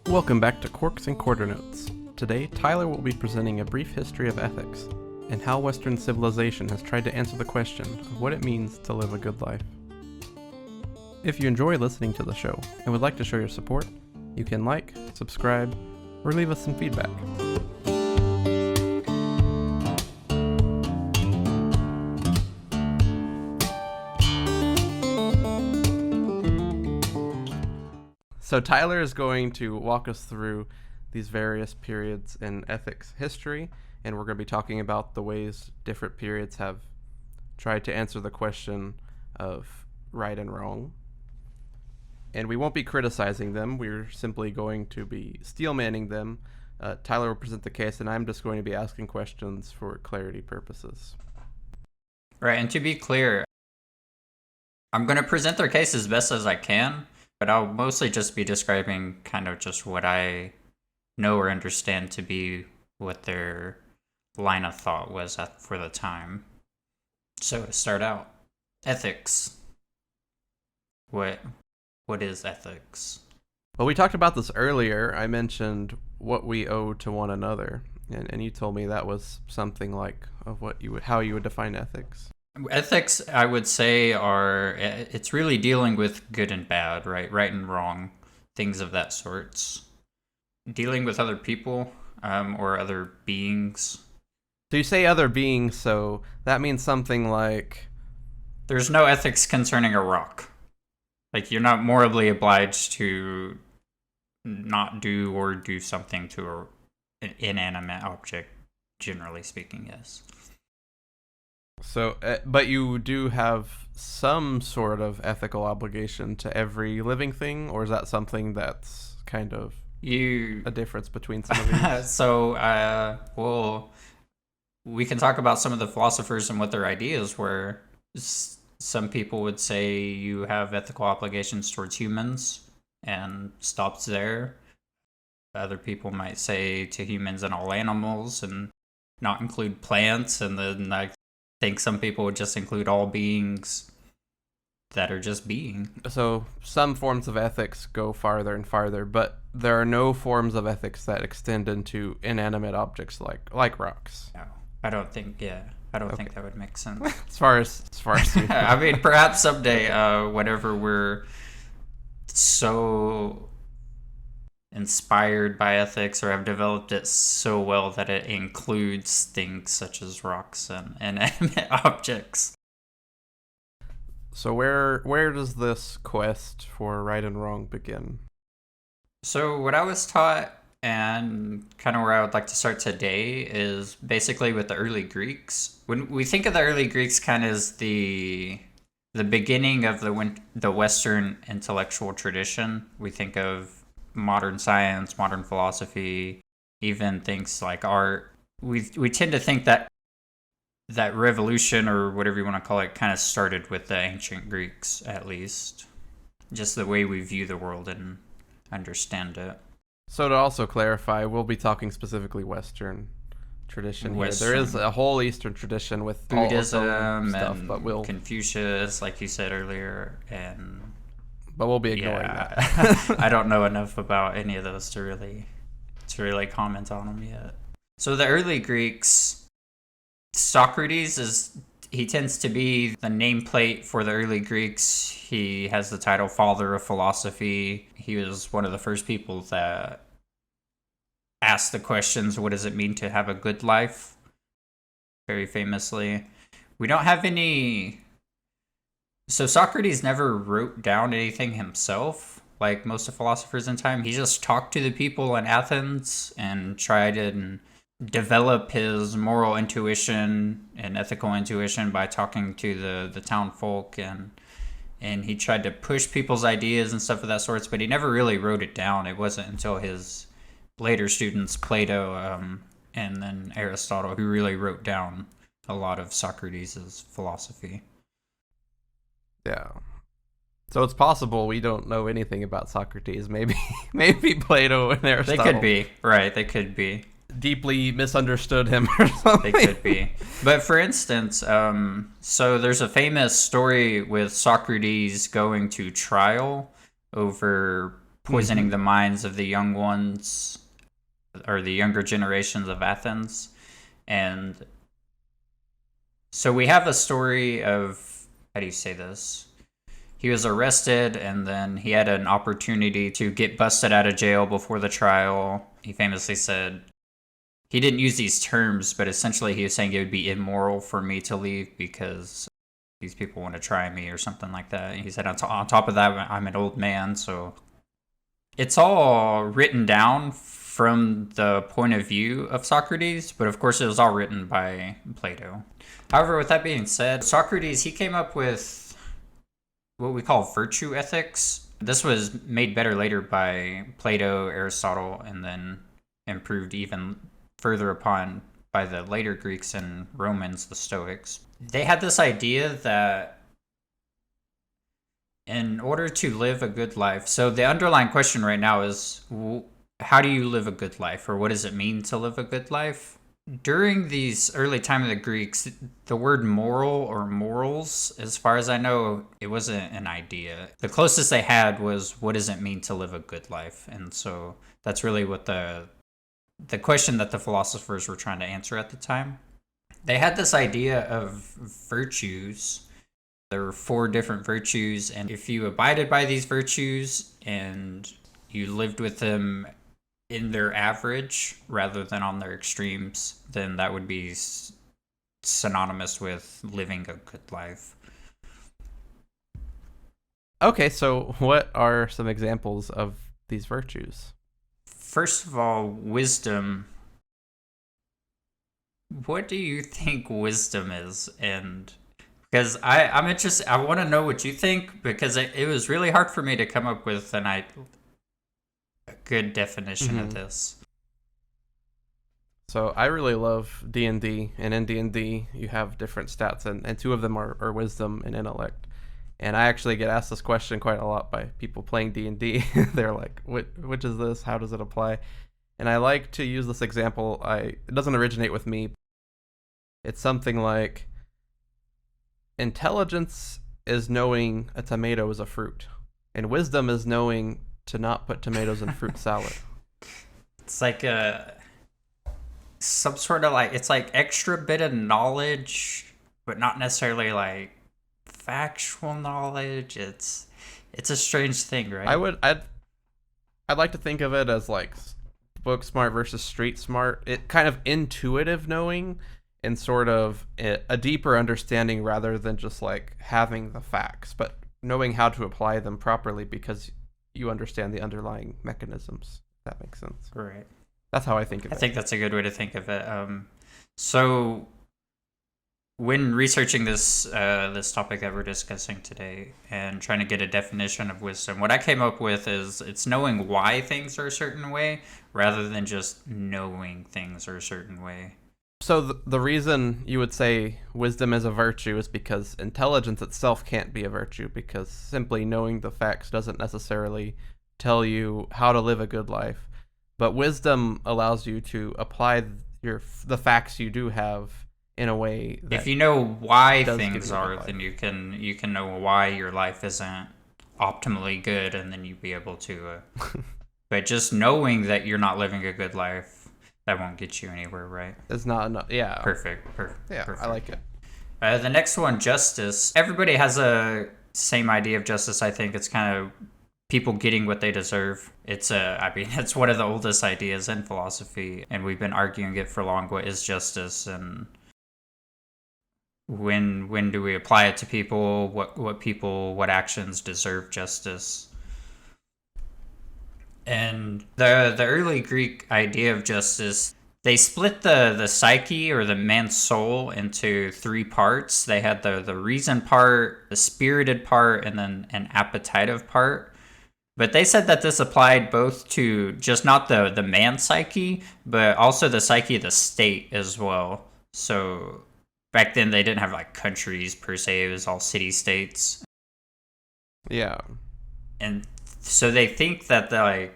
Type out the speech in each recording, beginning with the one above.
Welcome back to Quarks and Quarternotes. Today, Tyler will be presenting a brief history of ethics and how Western civilization has tried to answer the question of what it means to live a good life. If you enjoy listening to the show and would like to show your support, you can like, subscribe, or leave us some feedback. So Tyler is going to walk us through these various periods in ethics history, and we're going to be talking about the ways different periods have tried to answer the question of right and wrong. And we won't be criticizing them, we're simply going to be steelmanning them. Tyler will present the case, and I'm just going to be asking questions for clarity purposes. Right, and to be clear, I'm going to present their case as best as I can, but I'll mostly just be describing kind of just what I know or understand to be what their line of thought was for the time. So to start out, ethics. What is ethics? Well, we talked about this earlier. I mentioned what we owe to one another, and you told me that was something like of how you would define ethics. Ethics, I would say, it's really dealing with good and bad, right and wrong, things of that sort. Dealing with other people or other beings. So you say other beings, so that means something like... There's no ethics concerning a rock. Like, you're not morally obliged to not do or do something to an inanimate object, generally speaking, yes. So, but you do have some sort of ethical obligation to every living thing, or is that something that's kind of a difference between some of these? So, well, we can talk about some of the philosophers and what their ideas were. Some people would say you have ethical obligations towards humans and stops there. Other people might say to humans and all animals and not include plants, and then I think some people would just include all beings that are just being. So some forms of ethics go farther and farther, but there are no forms of ethics that extend into inanimate objects like rocks. No, I don't think think that would make sense. as far as you I mean, perhaps someday, whenever we're so inspired by ethics or have developed it so well that it includes things such as rocks and inanimate objects. So where does this quest for right and wrong begin? So what I was taught, and kind of where I would like to start today, is basically with the early Greeks. When we think of the early Greeks kind of as the beginning of the Western intellectual tradition, we think of modern science, modern philosophy, even things like art. We tend to think that revolution, or whatever you want to call it, kind of started with the ancient Greeks, at least. Just the way we view the world and understand it. So to also clarify, we'll be talking specifically Western tradition here. There is a whole Eastern tradition with Buddhism stuff, and but Confucius, like you said earlier, but we'll be ignoring that. I don't know enough about any of those to really comment on them yet. So the early Greeks, Socrates he tends to be the nameplate for the early Greeks. He has the title Father of Philosophy. He was one of the first people that asked the questions, what does it mean to have a good life? Very famously. We don't have any... So Socrates never wrote down anything himself, like most of philosophers in time. He just talked to the people in Athens and tried and develop his moral intuition and ethical intuition by talking to the town folk, and he tried to push people's ideas and stuff of that sort, but he never really wrote it down. It wasn't until his later students, Plato and then Aristotle, who really wrote down a lot of Socrates' philosophy. Yeah. So it's possible we don't know anything about Socrates. Maybe Plato and Aristotle. They could be, right, they could be. Deeply misunderstood him or something. They could be. But for instance, so there's a famous story with Socrates going to trial over poisoning the minds of the young ones, or the younger generations of Athens. And so we have a story of, how do you say this? He was arrested, and then he had an opportunity to get busted out of jail before the trial. He famously said, he didn't use these terms, but essentially he was saying it would be immoral for me to leave because these people want to try me or something like that. And he said, on top of that, I'm an old man, so it's all written down from the point of view of Socrates, but of course it was all written by Plato. However, with that being said, Socrates, he came up with what we call virtue ethics. This was made better later by Plato, Aristotle, and then improved even further upon by the later Greeks and Romans, the Stoics. They had this idea that in order to live a good life, so the underlying question right now is, how do you live a good life, or what does it mean to live a good life? During these early time of the Greeks, the word moral or morals, as far as I know, it wasn't an idea. The closest they had was, what does it mean to live a good life? And so that's really what the question that the philosophers were trying to answer at the time. They had this idea of virtues. There were 4 different virtues, and if you abided by these virtues and you lived with them in their average rather than on their extremes, then that would be synonymous with living a good life. Okay, so what are some examples of these virtues? First of all, wisdom. What do you think wisdom is? And because I'm interested, I want to know what you think, because it was really hard for me to come up with a good definition of this. So I really love D&D, and in D&D you have different stats, and 2 of them are wisdom and intellect. And I actually get asked this question quite a lot by people playing D&D. They're like, which is this? How does it apply? And I like to use this example. It doesn't originate with me. It's something like, intelligence is knowing a tomato is a fruit, and wisdom is knowing to not put tomatoes in fruit salad. It's like some sort of it's like extra bit of knowledge, but not necessarily like factual knowledge. It's a strange thing, right? I'd like to think of it as like book smart versus street smart. It kind of intuitive knowing and sort of a deeper understanding rather than just like having the facts, but knowing how to apply them properly because you understand the underlying mechanisms. If that makes sense. Right. That's how I think of it. I think that's a good way to think of it. So when researching this topic that we're discussing today and trying to get a definition of wisdom, what I came up with is it's knowing why things are a certain way rather than just knowing things are a certain way. So the reason you would say wisdom is a virtue is because intelligence itself can't be a virtue, because simply knowing the facts doesn't necessarily tell you how to live a good life. But wisdom allows you to apply the facts you do have in a way that, if you know why things are, then you can know why your life isn't optimally good, and then you'd be able to. But just knowing that you're not living a good life, that won't get you anywhere, right? It's not enough. Yeah. Perfect. Yeah, perfect. I like it. The next one, justice. Everybody has a same idea of justice. I think it's kind of people getting what they deserve. It's it's one of the oldest ideas in philosophy, and we've been arguing it for long. What is justice, and when do we apply it to people? What actions deserve justice? And the early Greek idea of justice, they split the psyche or the man's soul into 3 parts. They had the reason part, the spirited part, and then an appetitive part. But they said that this applied both to just not the man's psyche, but also the psyche of the state as well. So back then they didn't have like countries per se, it was all city-states. Yeah. And so they think that the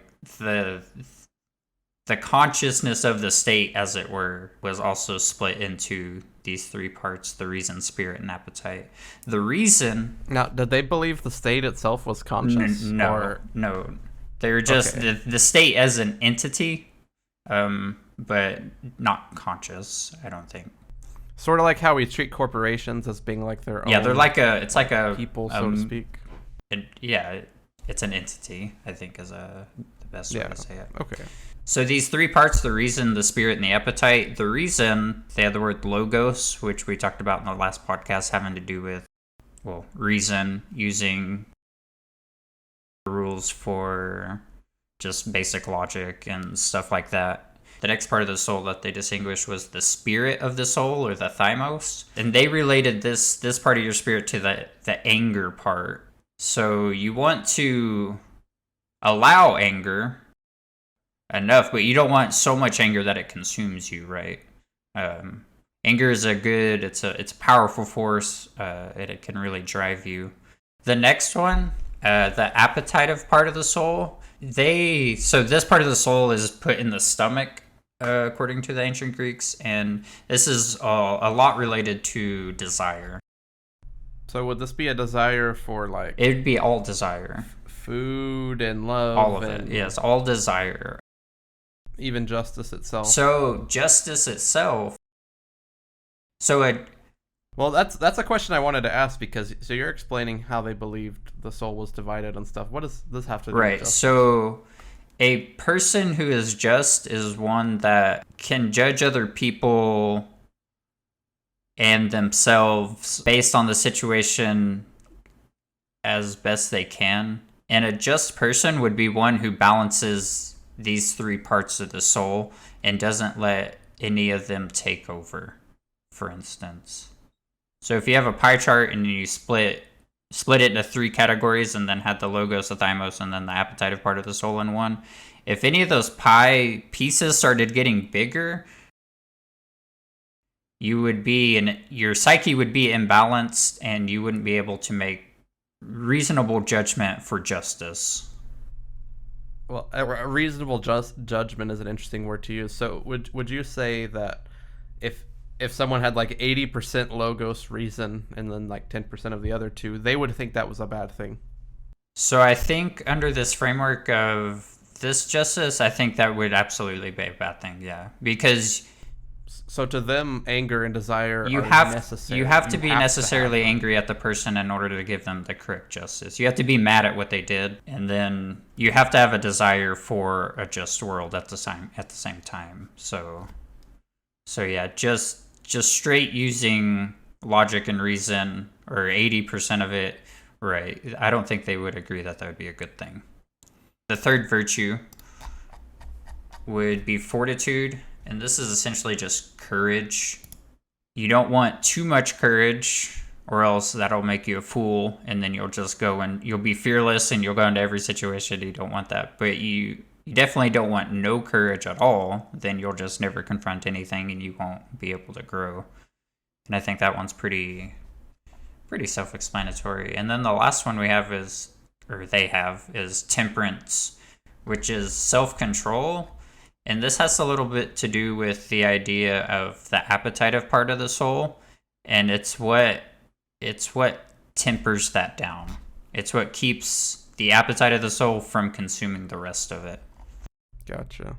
consciousness of the state, as it were, was also split into these 3 parts: the reason, spirit, and appetite. The reason... Now, did they believe the state itself was conscious? No. They're just Okay. the state as an entity, but not conscious, I don't think. Sort of like how we treat corporations as being like their Yeah, they're own like it's like a people, so to speak. yeah, it's an entity, I think is the best way Yeah. to say it. Okay. So these three parts, the reason, the spirit, and the appetite. The reason, they have the word logos, which we talked about in the last podcast, having to do with, well, reason, using rules for just basic logic and stuff like that. The next part of the soul that they distinguished was the spirit of the soul, or the thymos. And they related this part of your spirit to the anger part. So you want to allow anger enough, but you don't want so much anger that it consumes you, right? Anger is it's a powerful force. It can really drive you. The next one, the appetitive part of the soul. So this part of the soul is put in the stomach, according to the ancient Greeks, and this is a lot related to desire. So would this be a desire for like It would be all desire, food and love, all of and it. Yes, all desire. even justice itself? So justice itself. So Well, that's a question I wanted to ask, because so you're explaining how they believed the soul was divided and stuff. What does this have to do with right. justice? So a person who is just is one that can judge other people and themselves based on the situation as best they can. And a just person would be one who balances these three parts of the soul and doesn't let any of them take over, for instance. So if you have a pie chart and you split it into three categories and then had the logos, the thymos, and then the appetitive part of the soul in one, if any of those pie pieces started getting bigger, your psyche would be imbalanced and you wouldn't be able to make reasonable judgment for justice. Well, a reasonable judgment is an interesting word to use. So would you say that if someone had like 80% logos reason and then like 10% of the other two, they would think that was a bad thing? So I think under this framework of this justice, I think that would absolutely be a bad thing, yeah. Because so to them, anger and desire you are have necessary. you have to be have necessarily them. angry at the person in order to give them the correct justice. You have to be mad at what they did, and then you have to have a desire for a just world at the same time. So yeah, just straight using logic and reason, or 80% of it, right? I don't think they would agree that would be a good thing. The third virtue would be fortitude, and this is essentially just courage. You don't want too much courage, or else that'll make you a fool, and then you'll just go and you'll be fearless and you'll go into every situation. You don't want that. But you definitely don't want no courage at all. Then you'll just never confront anything and you won't be able to grow. And I think that one's pretty self-explanatory. And then the last one they have is temperance, which is self-control. And this has a little bit to do with the idea of the appetitive part of the soul, and it's what tempers that down. It's what keeps the appetite of the soul from consuming the rest of it. Gotcha.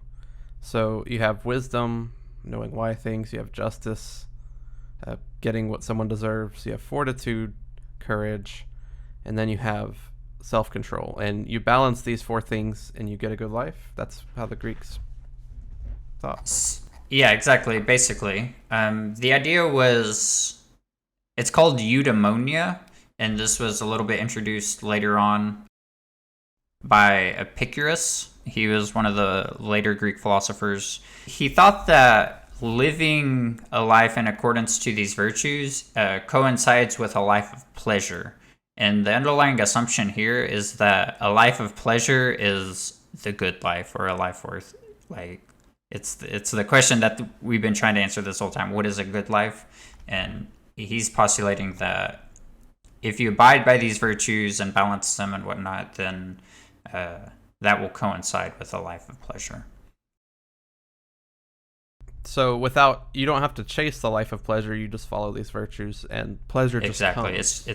So you have wisdom, knowing why things. You have justice, getting what someone deserves. You have fortitude, courage, and then you have self-control. And you balance these four things, and you get a good life. That's how the Greeks thought. Yeah, exactly. Basically, the idea was, it's called eudaimonia, and this was a little bit introduced later on by Epicurus. He was one of the later Greek philosophers. He thought that living a life in accordance to these virtues coincides with a life of pleasure. And the underlying assumption here is that a life of pleasure is the good life, or a life worth, like, it's the question that we've been trying to answer this whole time. What is a good life? And he's postulating that if you abide by these virtues and balance them and whatnot, then that will coincide with a life of pleasure. So you don't have to chase the life of pleasure. You just follow these virtues, and pleasure just exactly. comes.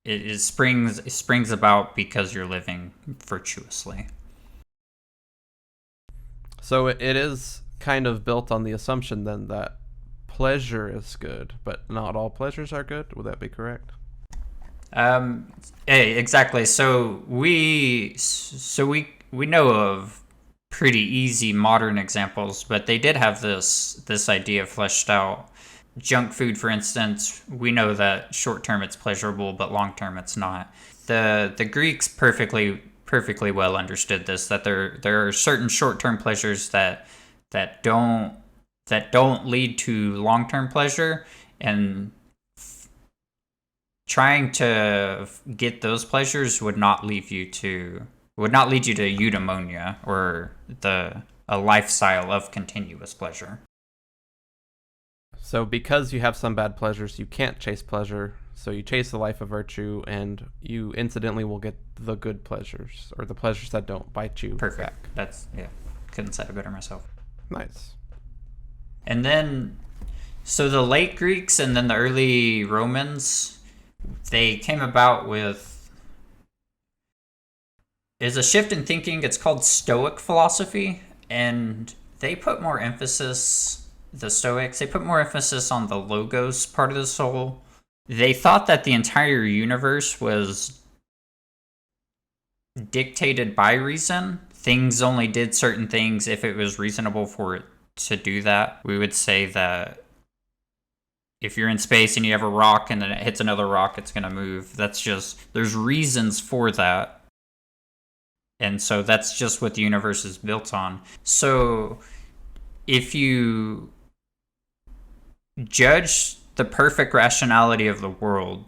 it springs about because you're living virtuously. So it is kind of built on the assumption then that pleasure is good, but not all pleasures are good. Would that be correct? Um, exactly. So we know of pretty easy modern examples, but they did have this idea fleshed out. Junk food, for instance, we know that short term it's pleasurable, but long term it's not. The Greeks perfectly well understood this, that there are certain short term pleasures that don't that don't lead to long term pleasure, and trying to get those pleasures would not lead you to eudaimonia, or a lifestyle of continuous pleasure. So because you have some bad pleasures, you can't chase pleasure. So you chase the life of virtue, and you incidentally will get the good pleasures, or the pleasures that don't bite you Perfect. back. That's, yeah. Couldn't say it better myself. Nice. And then, so the late Greeks and then the early Romans, they came about with is a shift in thinking. It's called Stoic philosophy, and they put more emphasis. The Stoics, they put more emphasis on the logos part of the soul. They thought that the entire universe was dictated by reason. Things only did certain things if it was reasonable for it to do that. We would say that if you're in space and you have a rock and then it hits another rock, it's going to move. There's reasons for that. And so that's just what the universe is built on. So if you judge the perfect rationality of the world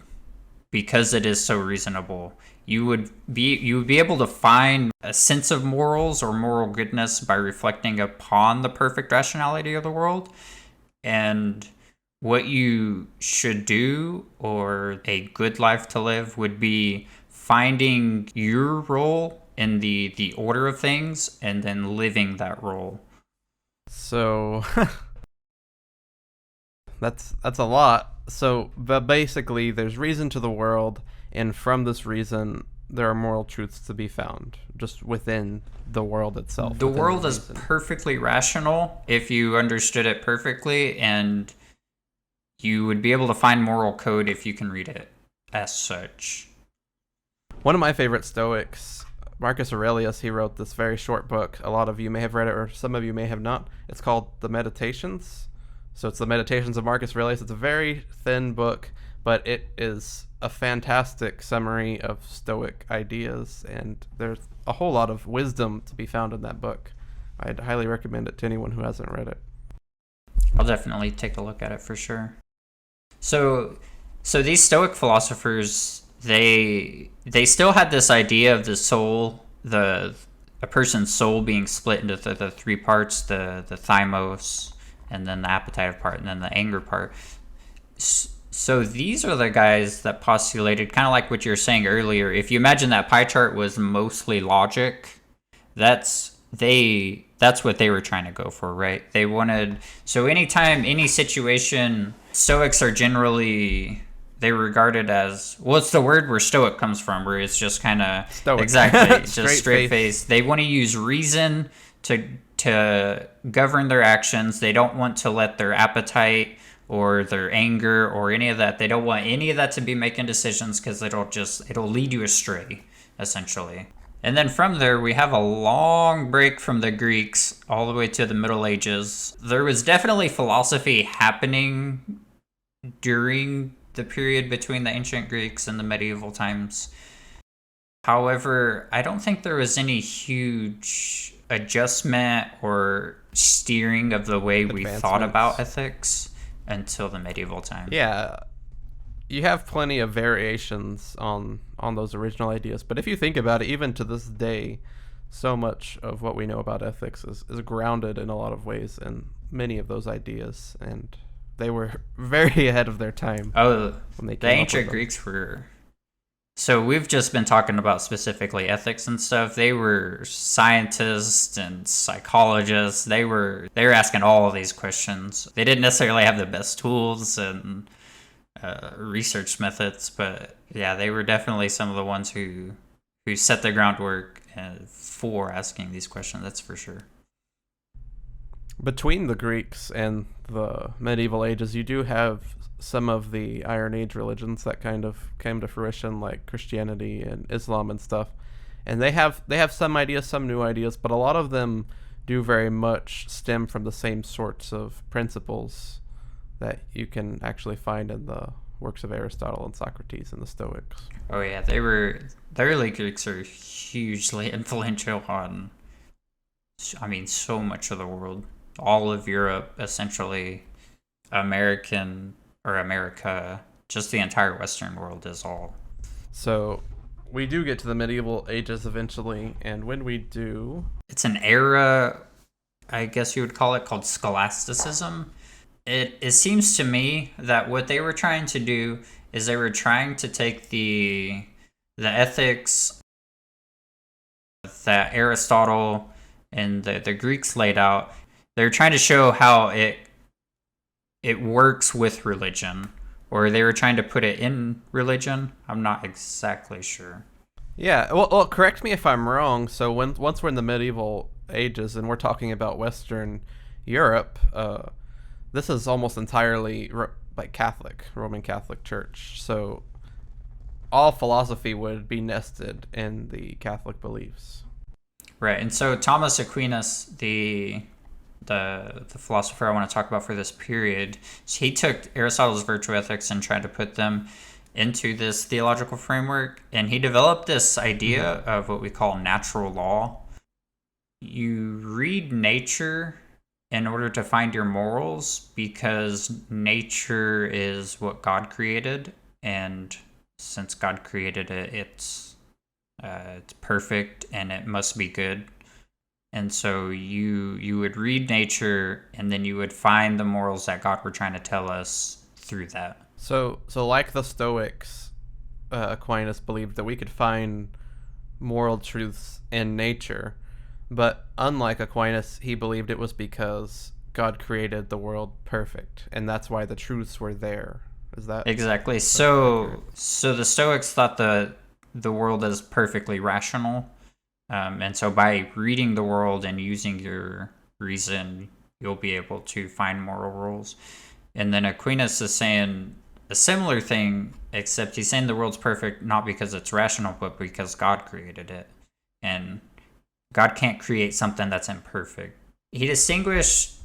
because it is so reasonable, you would be able to find a sense of morals or moral goodness by reflecting upon the perfect rationality of the world. And what you should do, or a good life to live, would be finding your role in the order of things and then living that role. So that's a lot. So, but basically, there's reason to the world, and from this reason, there are moral truths to be found just within the world itself. The world is perfectly rational if you understood it perfectly, and you would be able to find moral code if you can read it as such. One of my favorite Stoics, Marcus Aurelius, he wrote this very short book. A lot of you may have read it, or some of you may have not. It's called The Meditations. So it's the Meditations of Marcus Aurelius. It's a very thin book, but it is a fantastic summary of Stoic ideas, and there's a whole lot of wisdom to be found in that book. I'd highly recommend it to anyone who hasn't read it. I'll definitely take a look at it for sure. So these Stoic philosophers, they still had this idea of the soul, a person's soul being split into the three parts, the thymos, and then the appetitive part, and then the anger part. So these are the guys that postulated, kind of like what you were saying earlier, if you imagine that pie chart was mostly logic, that's what they were trying to go for, right? They wanted, so anytime, any situation, Stoics are generally, they were regarded as, what's the word where Stoic comes from, where it's just kind of, Stoic. Exactly, just straight face. They want to use reason to govern their actions. They don't want to let their appetite or their anger or any of that, they don't want any of that to be making decisions, because it'll lead you astray, essentially. And then from there, we have a long break from the Greeks all the way to the Middle Ages. There was definitely philosophy happening during the period between the ancient Greeks and the medieval times. However, I don't think there was any huge adjustment or steering of the way we thought about ethics until the medieval time. Yeah, you have plenty of variations on those original ideas, but if you think about it, even to this day, so much of what we know about ethics is grounded in a lot of ways in many of those ideas, and they were very ahead of their time. Oh, when they came the ancient Greeks were... So we've just been talking about specifically ethics and stuff. They were scientists and psychologists. They were asking all of these questions. They didn't necessarily have the best tools, and research methods, but yeah, they were definitely some of the ones who set the groundwork for asking these questions. That's for sure. Between the Greeks and the medieval ages, you do have some of the Iron Age religions that kind of came to fruition, like Christianity and Islam and stuff. And they have some ideas, some new ideas, but a lot of them do very much stem from the same sorts of principles that you can actually find in the works of Aristotle and Socrates and the Stoics. Oh yeah, the early Greeks are hugely influential on, I mean, so much of the world, all of Europe, essentially, America, just the entire Western world is all. So we do get to the medieval ages eventually, and when we do, it's an era, I guess you would call it, called Scholasticism. It seems to me that what they were trying to do is they were trying to take the ethics that Aristotle and the Greeks laid out. They're trying to show how it works with religion, or they were trying to put it in religion. I'm not exactly sure. Yeah, well, correct me if I'm wrong. So once we're in the medieval ages and we're talking about Western Europe, this is almost entirely like Roman Catholic Church. So all philosophy would be nested in the Catholic beliefs. Right, and so Thomas Aquinas, the philosopher I want to talk about for this period, he took Aristotle's virtue ethics and tried to put them into this theological framework, and he developed this idea of what we call natural law. You read nature in order to find your morals because nature is what God created, and since God created it, it's perfect and it must be good. And so you would read nature, and then you would find the morals that God were trying to tell us through that. So like the Stoics, Aquinas believed that we could find moral truths in nature, but unlike Aquinas, he believed it was because God created the world perfect, and that's why the truths were there. Is that exactly? So the Stoics thought the world is perfectly rational. And so by reading the world and using your reason, you'll be able to find moral rules. And then Aquinas is saying a similar thing, except he's saying the world's perfect not because it's rational, but because God created it. And God can't create something that's imperfect. He distinguished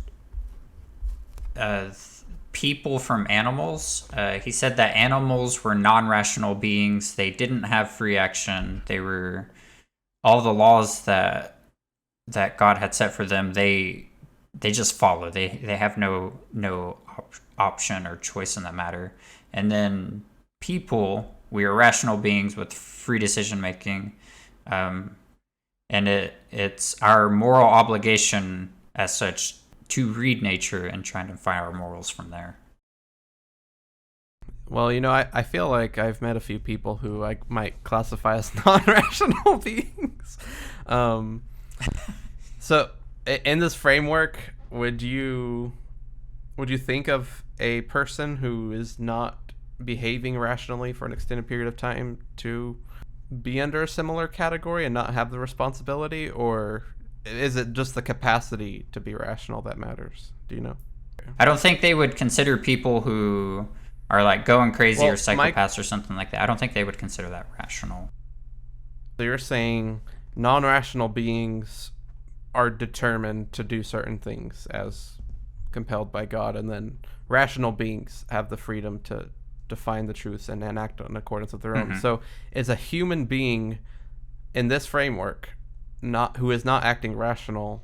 people from animals. He said that animals were non-rational beings. They didn't have free action. They were... all the laws that God had set for them, they just follow. They have no option or choice in the matter. And then people, we are rational beings with free decision making, and it's our moral obligation as such to read nature and try to find our morals from there. Well, I feel like I've met a few people who I might classify as non-rational beings. So in this framework, would you think of a person who is not behaving rationally for an extended period of time to be under a similar category and not have the responsibility, or is it just the capacity to be rational that matters? Do you know? I don't think they would consider people who are like going crazy or psychopaths or something like that. I don't think they would consider that rational. So you're saying non-rational beings are determined to do certain things as compelled by God, and then rational beings have the freedom to define the truths and act in accordance with their own. So is a human being in this framework who is not acting rational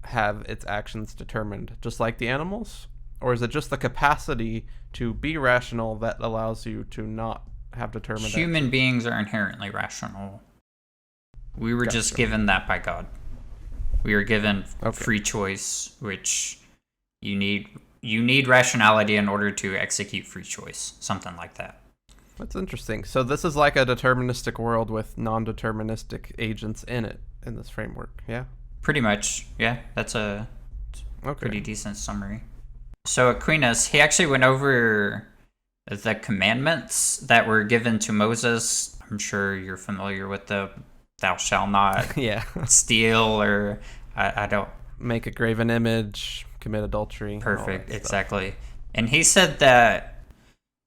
have its actions determined just like the animals? Or is it just the capacity to be rational that allows you to not have determined human action? Beings are inherently rational. We were just given that by God. We are given free choice, which you need rationality in order to execute free choice, something like that. That's interesting. So this is like a deterministic world with non-deterministic agents in it in this framework, yeah? Pretty much, yeah. That's a pretty decent summary. So Aquinas, he actually went over the commandments that were given to Moses. I'm sure you're familiar with the thou shalt not Yeah. steal, or I don't. Make a graven image, commit adultery. Perfect, exactly. And he said that,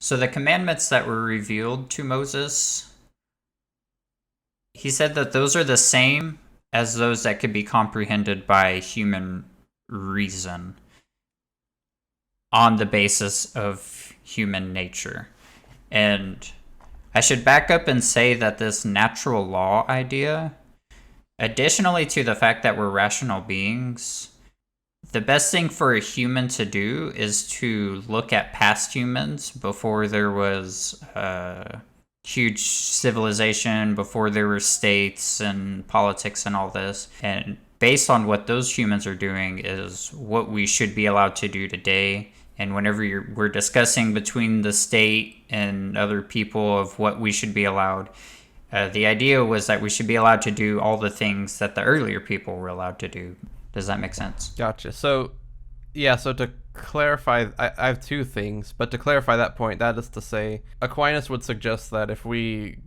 so the commandments that were revealed to Moses, he said that those are the same as those that could be comprehended by human reason on the basis of human nature. And I should back up and say that this natural law idea, additionally to the fact that we're rational beings, the best thing for a human to do is to look at past humans before there was huge civilization, before there were states and politics and all this. And based on what those humans are doing is what we should be allowed to do today. And whenever we're discussing between the state and other people of what we should be allowed, the idea was that we should be allowed to do all the things that the earlier people were allowed to do. Does that make sense? Gotcha. So, yeah, so to clarify, I have two things, but to clarify that point, that is to say, Aquinas would suggest that if we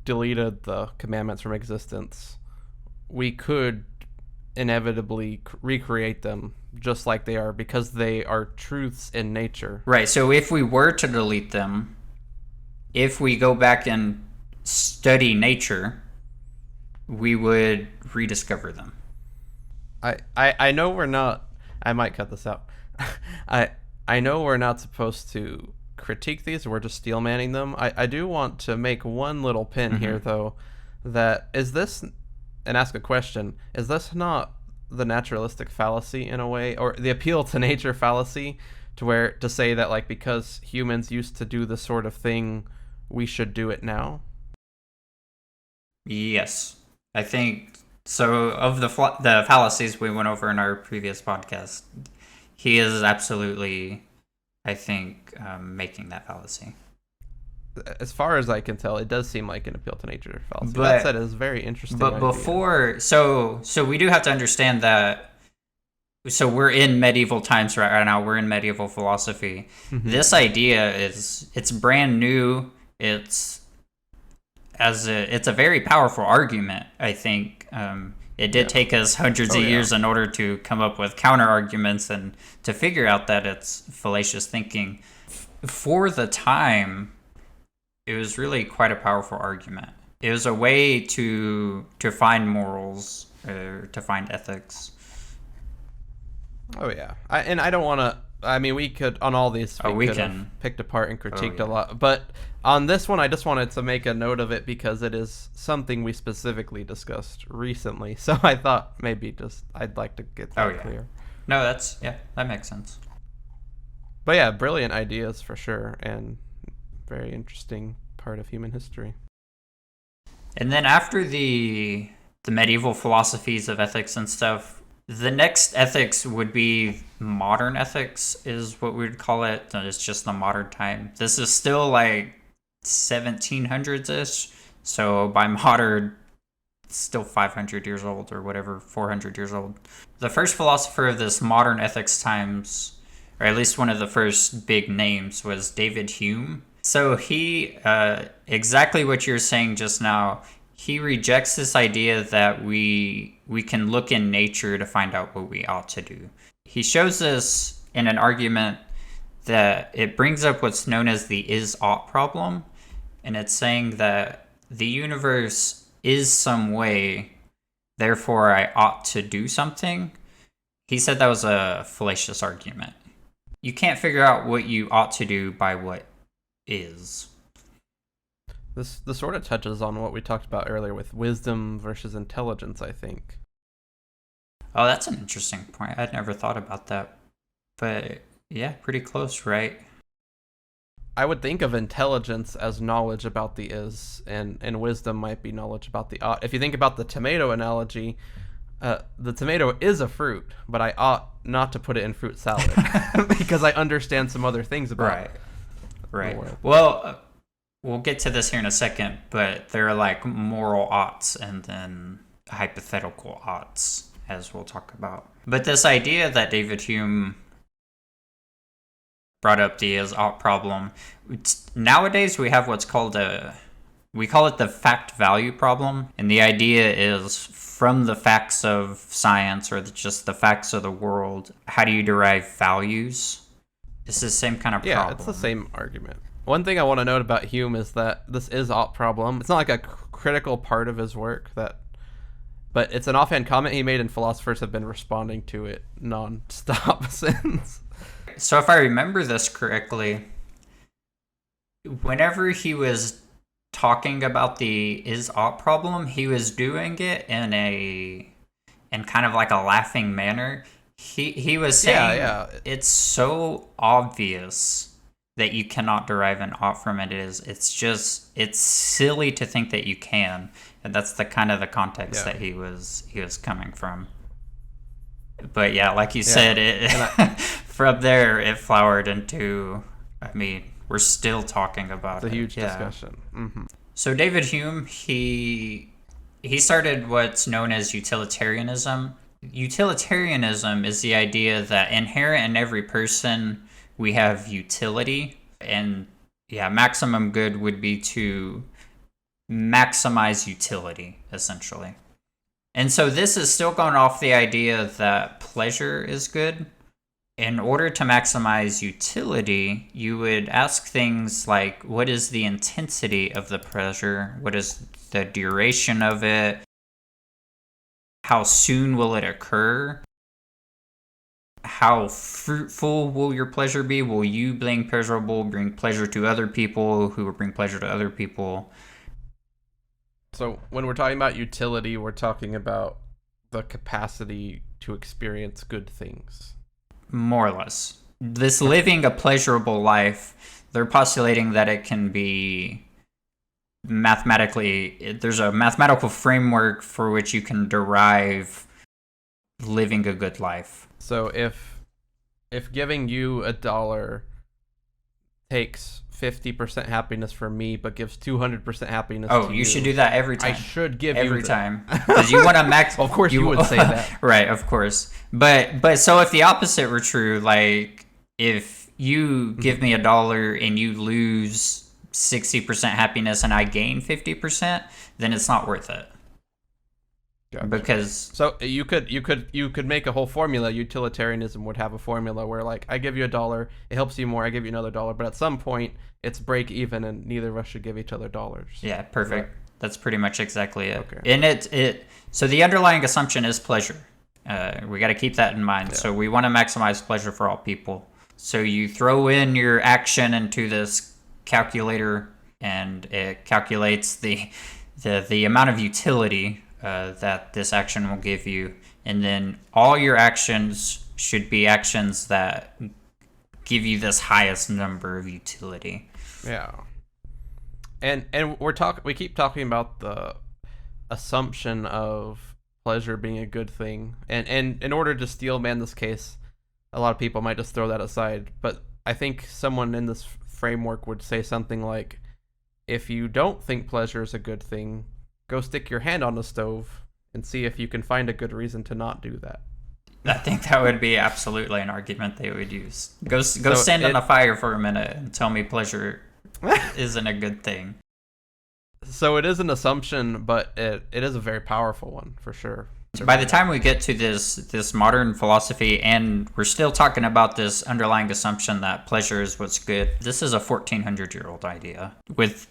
deleted the commandments from existence, we could inevitably recreate them just like they are because they are truths in nature. Right, so if we were to delete them, if we go back and study nature, we would rediscover them. I know we're not. I might cut this out. I know we're not supposed to critique these. We're just steel manning them. I do want to make one little pin here, though. That is this, and ask a question. Is this not the naturalistic fallacy in a way, or the appeal to nature fallacy, to say that like because humans used to do this sort of thing, we should do it now? Yes, I think so. Of the fallacies we went over in our previous podcast, he is absolutely, I think, making that fallacy. As far as I can tell, it does seem like an appeal to nature fallacy. But that said, it's very interesting. But idea. before, so we do have to understand that. So we're in medieval times right now. We're in medieval philosophy. This idea it's brand new. It's a very powerful argument. I think it did take us hundreds of years in order to come up with counter arguments and to figure out that it's fallacious thinking. For the time, it was really quite a powerful argument. It was a way to find morals, or to find ethics. Oh yeah, I don't want to. I mean, we could on all these. We could can have picked apart and critiqued a lot, but on this one, I just wanted to make a note of it because it is something we specifically discussed recently. So I thought maybe I'd like to get that clear. No, that makes sense. But yeah, brilliant ideas for sure, and very interesting part of human history. And then after the medieval philosophies of ethics and stuff, the next ethics would be modern ethics, is what we would call it. It's just the modern time. This is still like 1700s-ish. So by modern, it's still 500 years old or whatever, 400 years old. The first philosopher of this modern ethics times, or at least one of the first big names, was David Hume. So he, exactly what you're saying just now, he rejects this idea that we can look in nature to find out what we ought to do. He shows this in an argument that it brings up what's known as the is-ought problem, and it's saying that the universe is some way, therefore I ought to do something. He said that was a fallacious argument. You can't figure out what you ought to do by what is. This sort of touches on what we talked about earlier with wisdom versus intelligence, I think. Oh, that's an interesting point. I'd never thought about that. But yeah, pretty close, right? I would think of intelligence as knowledge about the is, and wisdom might be knowledge about the ought. If you think about the tomato analogy, the tomato is a fruit, but I ought not to put it in fruit salad because I understand some other things about it. Right. Well, we'll get to this here in a second, but there are like moral oughts and then hypothetical oughts, as we'll talk about. But this idea that David Hume brought up the is-ought problem. Nowadays, we have what's called we call it the fact-value problem. And the idea is from the facts of science or just the facts of the world, how do you derive values? It's the same kind of problem. Yeah, it's the same argument. One thing I want to note about Hume is that this is-ought problem, it's not like a critical part of his work, but it's an offhand comment he made, and philosophers have been responding to it non-stop since. So if I remember this correctly, whenever he was talking about the is-ought problem, he was doing it in kind of like a laughing manner. He was saying it's so obvious that you cannot derive an ought from it. It's silly to think that you can. And that's the kind of the context that he was coming from. But yeah, like you said, from there it flowered into, I mean, we're still talking about it. It's a huge discussion. Mm-hmm. So David Hume, he started what's known as utilitarianism. Utilitarianism is the idea that inherent in every person we have utility, and maximum good would be to maximize utility, essentially. And so this is still going off the idea that pleasure is good. In order to maximize utility, you would ask things like, what is the intensity of the pleasure? What is the duration of it? How soon will it occur? How fruitful will your pleasure be? Will you bring pleasure to other people who will bring pleasure to other people? So when we're talking about utility, we're talking about the capacity to experience good things. More or less. This living a pleasurable life, they're postulating that it can be there's a mathematical framework for which you can derive living a good life. So if giving you $1 takes 50% happiness from me, but gives 200% happiness to you. Oh, you should do that every time. I should give every time. Because you want to max... Of course you would say that. Right, of course. But so if the opposite were true, like if you give me $1 and you lose 60% happiness and I gain 50%, then it's not worth it. Gotcha. Because so you could make a whole formula. Utilitarianism would have a formula where, like, I give you $1, it helps you more, I give you another $1, but at some point it's break even and neither of us should give each other dollars. Yeah, perfect. That's pretty much exactly it. Okay. And so the underlying assumption is pleasure. We got to keep that in mind. Yeah. So we want to maximize pleasure for all people. So you throw in your action into this calculator and it calculates the amount of utility that this action will give you, and then all your actions should be actions that give you this highest number of utility. Yeah. And we keep talking about the assumption of pleasure being a good thing, and in order to steelman this case, a lot of people might just throw that aside, but I think someone in this framework would say something like, if you don't think pleasure is a good thing, go stick your hand on the stove and see if you can find a good reason to not do that. I think that would be absolutely an argument they would use. Go stand on a fire for a minute and tell me pleasure isn't a good thing. So it is an assumption, but it is a very powerful one, for sure. By the time we get to this modern philosophy, and we're still talking about this underlying assumption that pleasure is what's good, this is a 1400-year-old idea with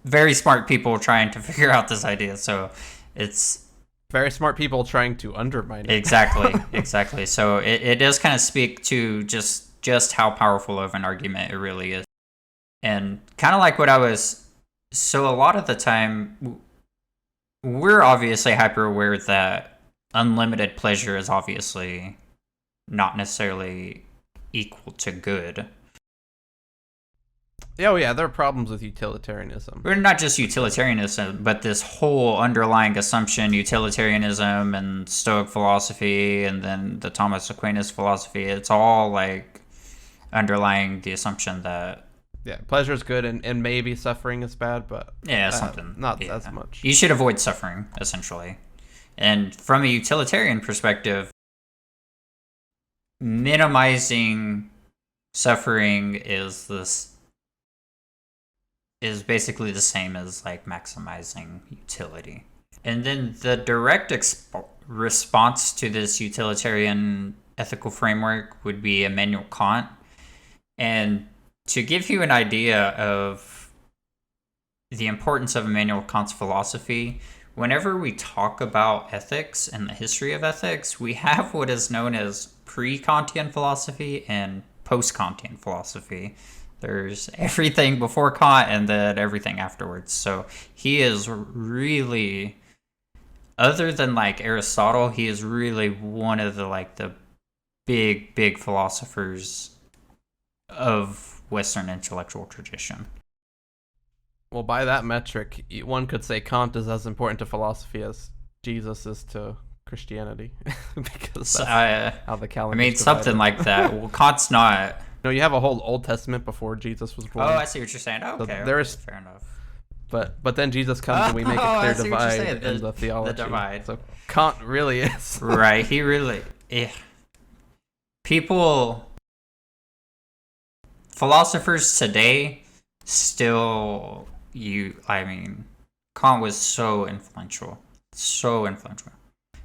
very smart people trying to figure out this idea. So it's very smart people trying to undermine it. Exactly. So it does kind of speak to just how powerful of an argument it really is. And kind of like what I was... So a lot of the time, we're obviously hyper aware that unlimited pleasure is obviously not necessarily equal to good. Oh yeah, there are problems with utilitarianism. We're not just utilitarianism, but this whole underlying assumption, utilitarianism and Stoic philosophy, and then the Thomas Aquinas philosophy, it's all like underlying the assumption that pleasure is good and maybe suffering is bad, but not as much. You should avoid suffering, essentially. And from a utilitarian perspective, minimizing suffering is basically the same as like maximizing utility. And then the direct response to this utilitarian ethical framework would be Immanuel Kant. And to give you an idea of the importance of Immanuel Kant's philosophy, whenever we talk about ethics and the history of ethics, we have what is known as pre-Kantian philosophy and post-Kantian philosophy. There's everything before Kant and then everything afterwards. So he is really, other than like Aristotle, he is really one of the big philosophers of Western intellectual tradition. Well, by that metric, one could say Kant is as important to philosophy as Jesus is to Christianity, because that's how the calendar. I mean, something like that. Well, Kant's not. No, you have a whole Old Testament before Jesus was born. Oh, I see what you're saying. Okay, so there is fair enough. But then Jesus comes and we make a clear divide in the theology. The divide. So Kant really is right. He really. People, philosophers today, still Kant was so influential.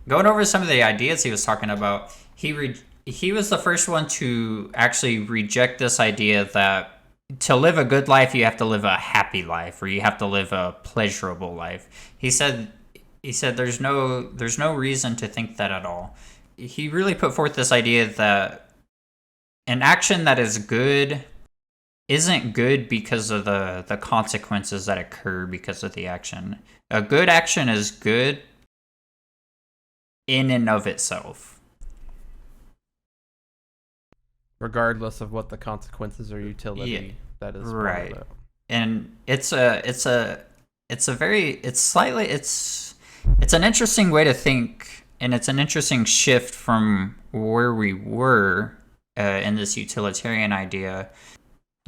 Going over some of the ideas he was talking about, he was the first one to actually reject this idea that to live a good life, you have to live a happy life, or you have to live a pleasurable life. He said there's no reason to think that at all. He really put forth this idea that an action that is good isn't good because of the consequences that occur because of the action. A good action is good in and of itself, regardless of what the consequences or utility that is right. Part of it. And it's an interesting way to think, and it's an interesting shift from where we were in this utilitarian idea.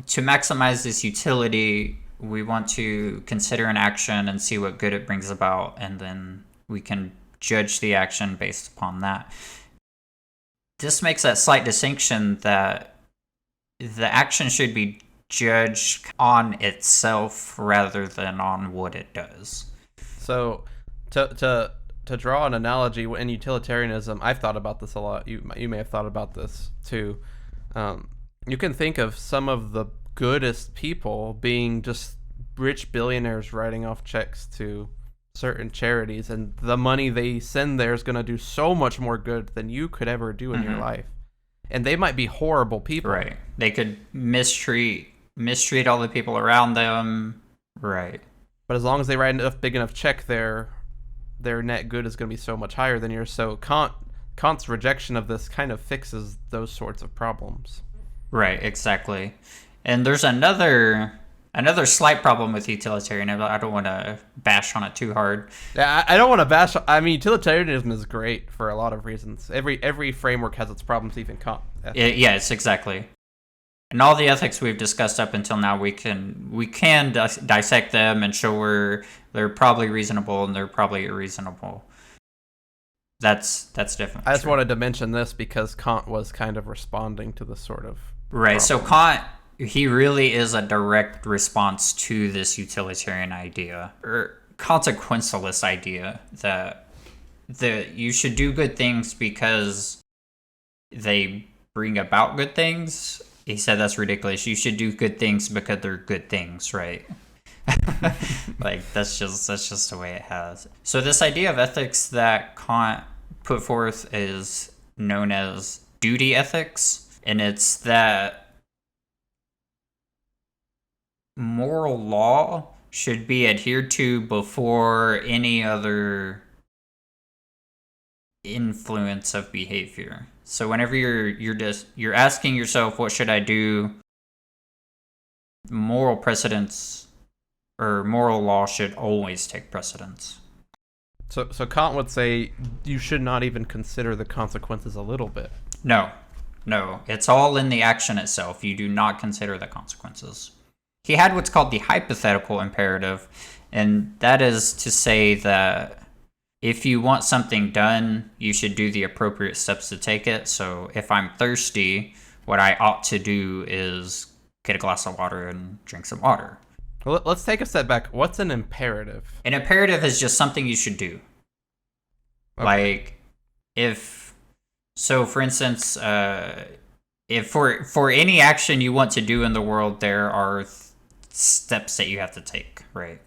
To maximize this utility, we want to consider an action and see what good it brings about, and then we can judge the action based upon that. This makes that slight distinction that the action should be judged on itself rather than on what it does. So to draw an analogy in utilitarianism, I've thought about this a lot. You may have thought about this too. You can think of some of the goodest people being just rich billionaires writing off checks to certain charities, and the money they send there is going to do so much more good than you could ever do in your life. And they might be horrible people. Right. They could mistreat all the people around them. Right. But as long as they write enough big enough check, their net good is going to be so much higher than yours. So Kant's rejection of this kind of fixes those sorts of problems. Right, exactly. And there's another slight problem with utilitarianism. I don't want to bash on it too hard. Yeah, I don't want to bash. I mean, utilitarianism is great for a lot of reasons. Every framework has its problems, even Kant. Yes, exactly. And all the ethics we've discussed up until now, we can dissect them and show where they're probably reasonable and they're probably irreasonable. That's definitely I just wanted to mention this because Kant was kind of responding to the sort of right. So Kant, he really is a direct response to this utilitarian idea or consequentialist idea that you should do good things because they bring about good things. He said that's ridiculous. You should do good things because they're good things, right? Like that's just the way it has. So this idea of ethics that Kant put forth is known as duty ethics, and it's that moral law should be adhered to before any other influence of behavior. So whenever you're asking yourself, what should I do? Moral precedence or moral law should always take precedence. So Kant would say you should not even consider the consequences a little bit. No. It's all in the action itself. You do not consider the consequences. He had what's called the hypothetical imperative, and that is to say that if you want something done, you should do the appropriate steps to take it. So if I'm thirsty, what I ought to do is get a glass of water and drink some water. Well, let's take a step back. What's an imperative? An imperative is just something you should do. Okay. Like, for instance, if for any action you want to do in the world, there are steps that you have to take, right?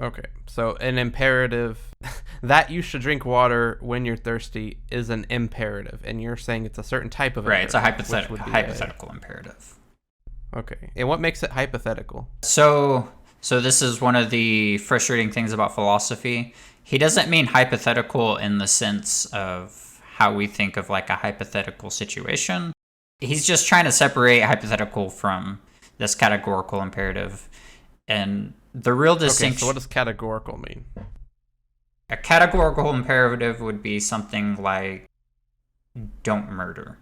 Okay, so an imperative that you should drink water when you're thirsty is an imperative, and you're saying it's a certain type of right. It's a hypothetical imperative. Okay, and what makes it hypothetical? So this is one of the frustrating things about philosophy. He doesn't mean hypothetical in the sense of how we think of like a hypothetical situation. He's just trying to separate hypothetical from this categorical imperative. And the real distinction... Okay, so what does categorical mean? A categorical imperative would be something like, don't murder.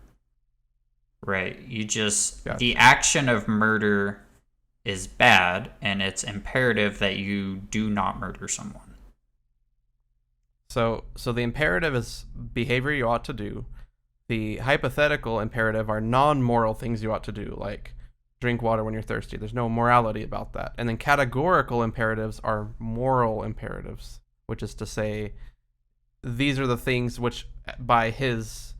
Right? Gotcha. The action of murder is bad, and it's imperative that you do not murder someone. So the imperative is behavior you ought to do. The hypothetical imperative are non-moral things you ought to do, like drink water when you're thirsty. There's no morality about that. And then categorical imperatives are moral imperatives, which is to say these are the things which by his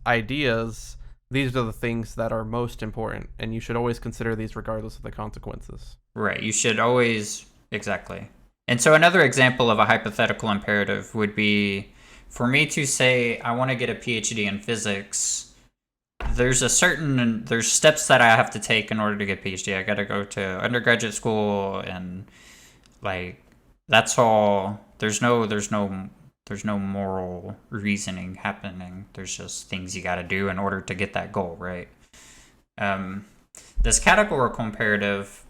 ideas, these are the things that are most important, and you should always consider these regardless of the consequences. Right. You should always... Exactly. And so another example of a hypothetical imperative would be for me to say I want to get a PhD in physics. There's steps that I have to take in order to get a PhD. I got to go to undergraduate school, and like that's all. There's no moral reasoning happening. There's just things you got to do in order to get that goal, right? This categorical imperative,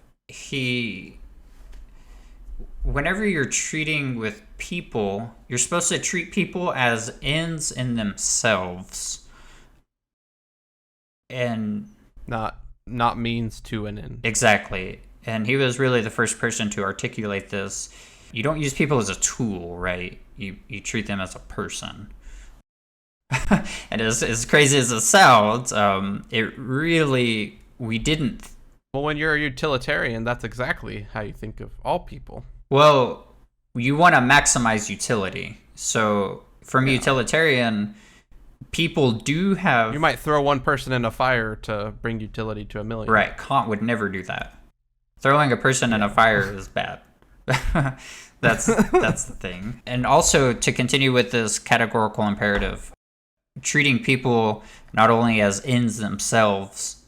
whenever you're treating with people, you're supposed to treat people as ends in themselves. And not means to an end. Exactly. And he was really the first person to articulate this. You don't use people as a tool, right? You treat them as a person. And as crazy as it sounds, we didn't. Well, when you're a utilitarian, that's exactly how you think of all people. Well, you want to maximize utility. So from a utilitarian, people do have... You might throw one person in a fire to bring utility to a million. Right. Kant would never do that. Throwing a person in a fire is bad. That's the thing. And also, to continue with this categorical imperative, treating people not only as ends themselves,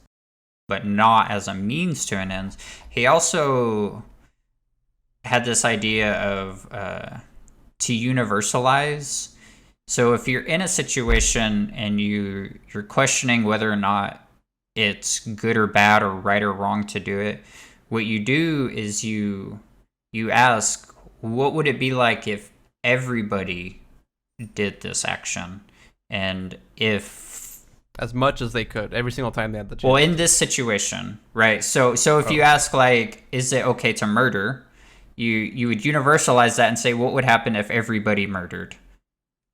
but not as a means to an end. He also had this idea of to universalize. So if you're in a situation and you're questioning whether or not it's good or bad or right or wrong to do it, what you do is you ask, what would it be like if everybody did this action? And if... As much as they could, every single time they had the chance. Well, in this situation, right? So if you ask, like, is it okay to murder? You would universalize that and say, what would happen if everybody murdered?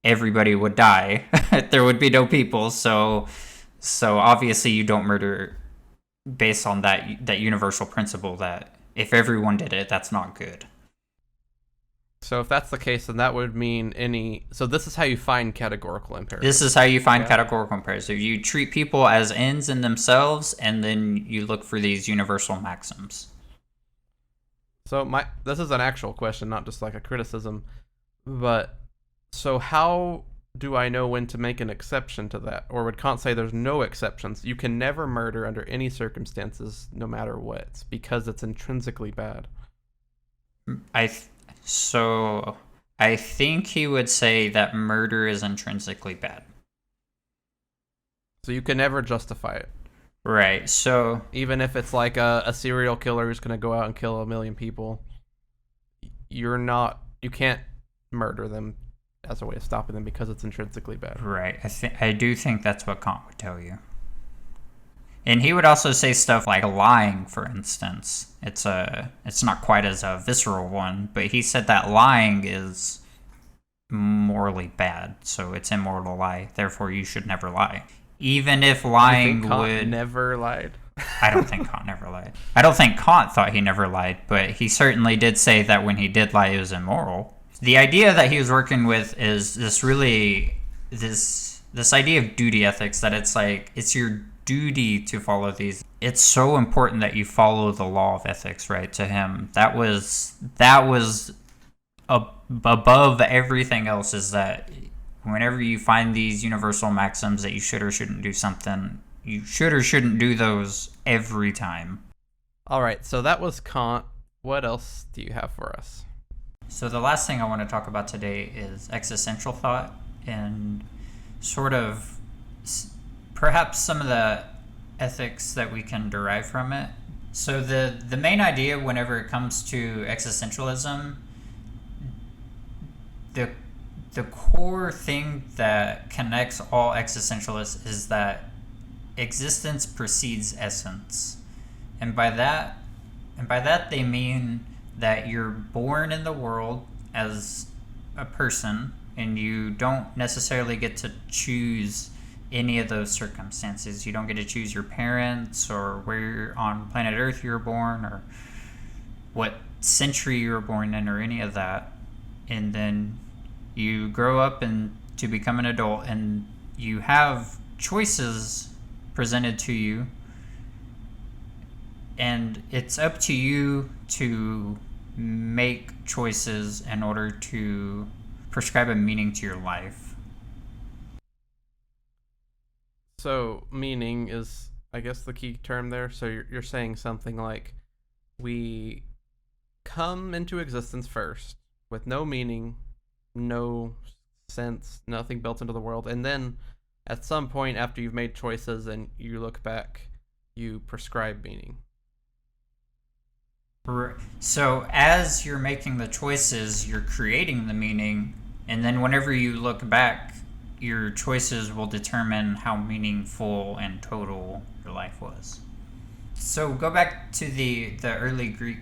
Everybody would die. There would be no people. So obviously you don't murder based on that universal principle that if everyone did it, that's not good. So if that's the case, then that would mean so this is how you find categorical imperatives. This is how you find categorical imperatives. So you treat people as ends in themselves, and then you look for these universal maxims. So this is an actual question, not just like a criticism. But so how do I know when to make an exception to that? Or would Kant say there's no exceptions? You can never murder under any circumstances, no matter what, because it's intrinsically bad. So I think he would say that murder is intrinsically bad. So you can never justify it. Right, so... Even if it's like a serial killer who's going to go out and kill 1 million people, you can't murder them as a way of stopping them because it's intrinsically bad. Right, I do think that's what Kant would tell you. And he would also say stuff like lying, for instance. It's not quite as a visceral one, but he said that lying is morally bad, so it's immoral to lie, therefore you should never lie. even if You lying think Kant would... never lied? I don't think Kant never lied. I don't think Kant thought he never lied, but he certainly did say that when he did lie, it was immoral. The idea that he was working with is this idea of duty ethics, that it's like it's your duty to follow these. It's so important that you follow the law of ethics, right? To him, that was above everything else, is that whenever you find these universal maxims that you should or shouldn't do something, you should or shouldn't do those every time. All right, so that was Kant. What else do you have for us? So the last thing I want to talk about today is existential thought, and sort of perhaps some of the ethics that we can derive from it. So the main idea whenever it comes to existentialism, the core thing that connects all existentialists is that existence precedes essence. And by that they mean that you're born in the world as a person, and you don't necessarily get to choose any of those circumstances. You don't get to choose your parents, or where on planet Earth you were born, or what century you were born in, or any of that. And then you grow up and to become an adult, and you have choices presented to you, and it's up to you to make choices in order to prescribe a meaning to your life. So meaning is, I guess, the key term there. So you're saying something like, we come into existence first with no meaning, no sense, nothing built into the world, and then at some point after you've made choices and you look back, you prescribe meaning. So as you're making the choices, you're creating the meaning, and then whenever you look back, your choices will determine how meaningful and total your life was. So go back to the early Greek.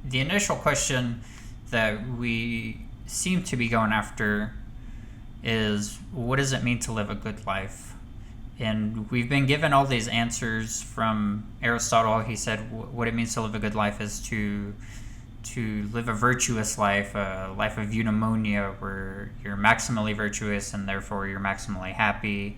The initial question that we seem to be going after is, what does it mean to live a good life? And we've been given all these answers from Aristotle. He said what it means to live a good life is to live a virtuous life, a life of eudaimonia, where you're maximally virtuous and therefore you're maximally happy.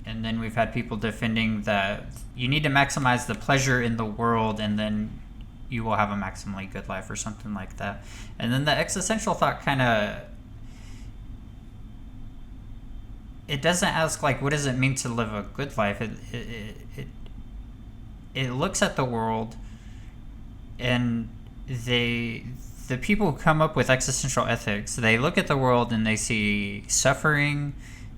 And then we've had people defending that you need to maximize the pleasure in the world, and then you will have a maximally good life, or something like that. And then the existential thought kind of, it doesn't ask, like, what does it mean to live a good life? It looks at the world, and the people who come up with existential ethics, they look at the world and they see suffering,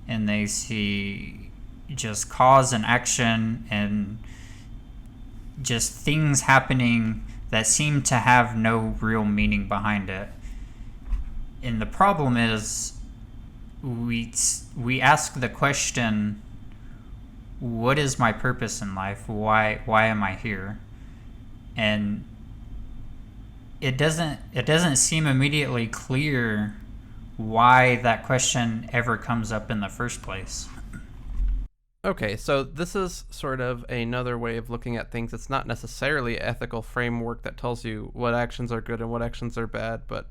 and they see just cause and action, and just things happening that seem to have no real meaning behind it. And the problem is, we ask the question, what is my purpose in life? Why am I here? And it doesn't seem immediately clear why that question ever comes up in the first place. Okay, so this is sort of another way of looking at things. It's not necessarily an ethical framework that tells you what actions are good and what actions are bad, but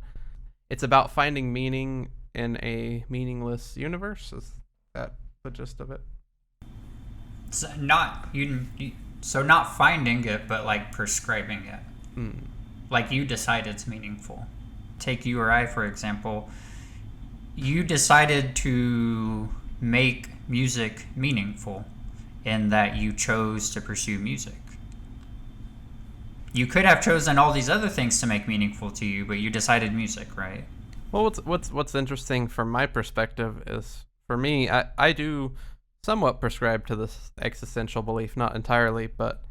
it's about finding meaning in a meaningless universe. Is that the gist of it? So not finding it, but like prescribing it. Like, you decide it's meaningful. Take you or I, for example. You decided to make music meaningful, in that you chose to pursue music. You could have chosen all these other things to make meaningful to you, but you decided music, right? Well, what's interesting from my perspective is, for me, I do somewhat prescribe to this existential belief, not entirely, but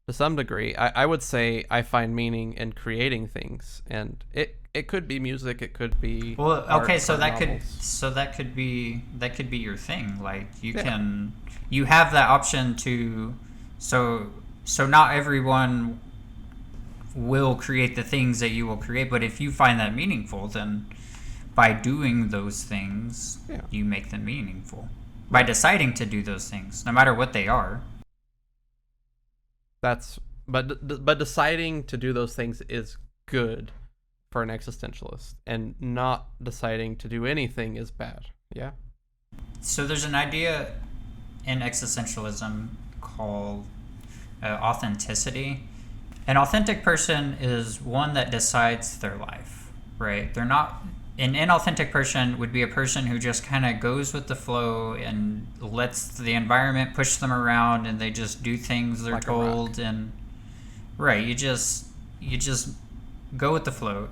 to some degree. I would say I find meaning in creating things, and it could be music, it could be okay, art, so that novels. could be your thing. Like, you have that option to, so not everyone will create the things that you will create, but if you find that meaningful, then by doing those things, you make them meaningful. by deciding to do those things, no matter what they are. But deciding to do those things is good for an existentialist, and not deciding to do anything is bad. Yeah. So there's an idea in existentialism called authenticity. An authentic person is one that decides their life, right? They're not. An inauthentic person would be a person who just kind of goes with the flow and lets the environment push them around, and they just do things they're Like a told. And right, you just go with the flow.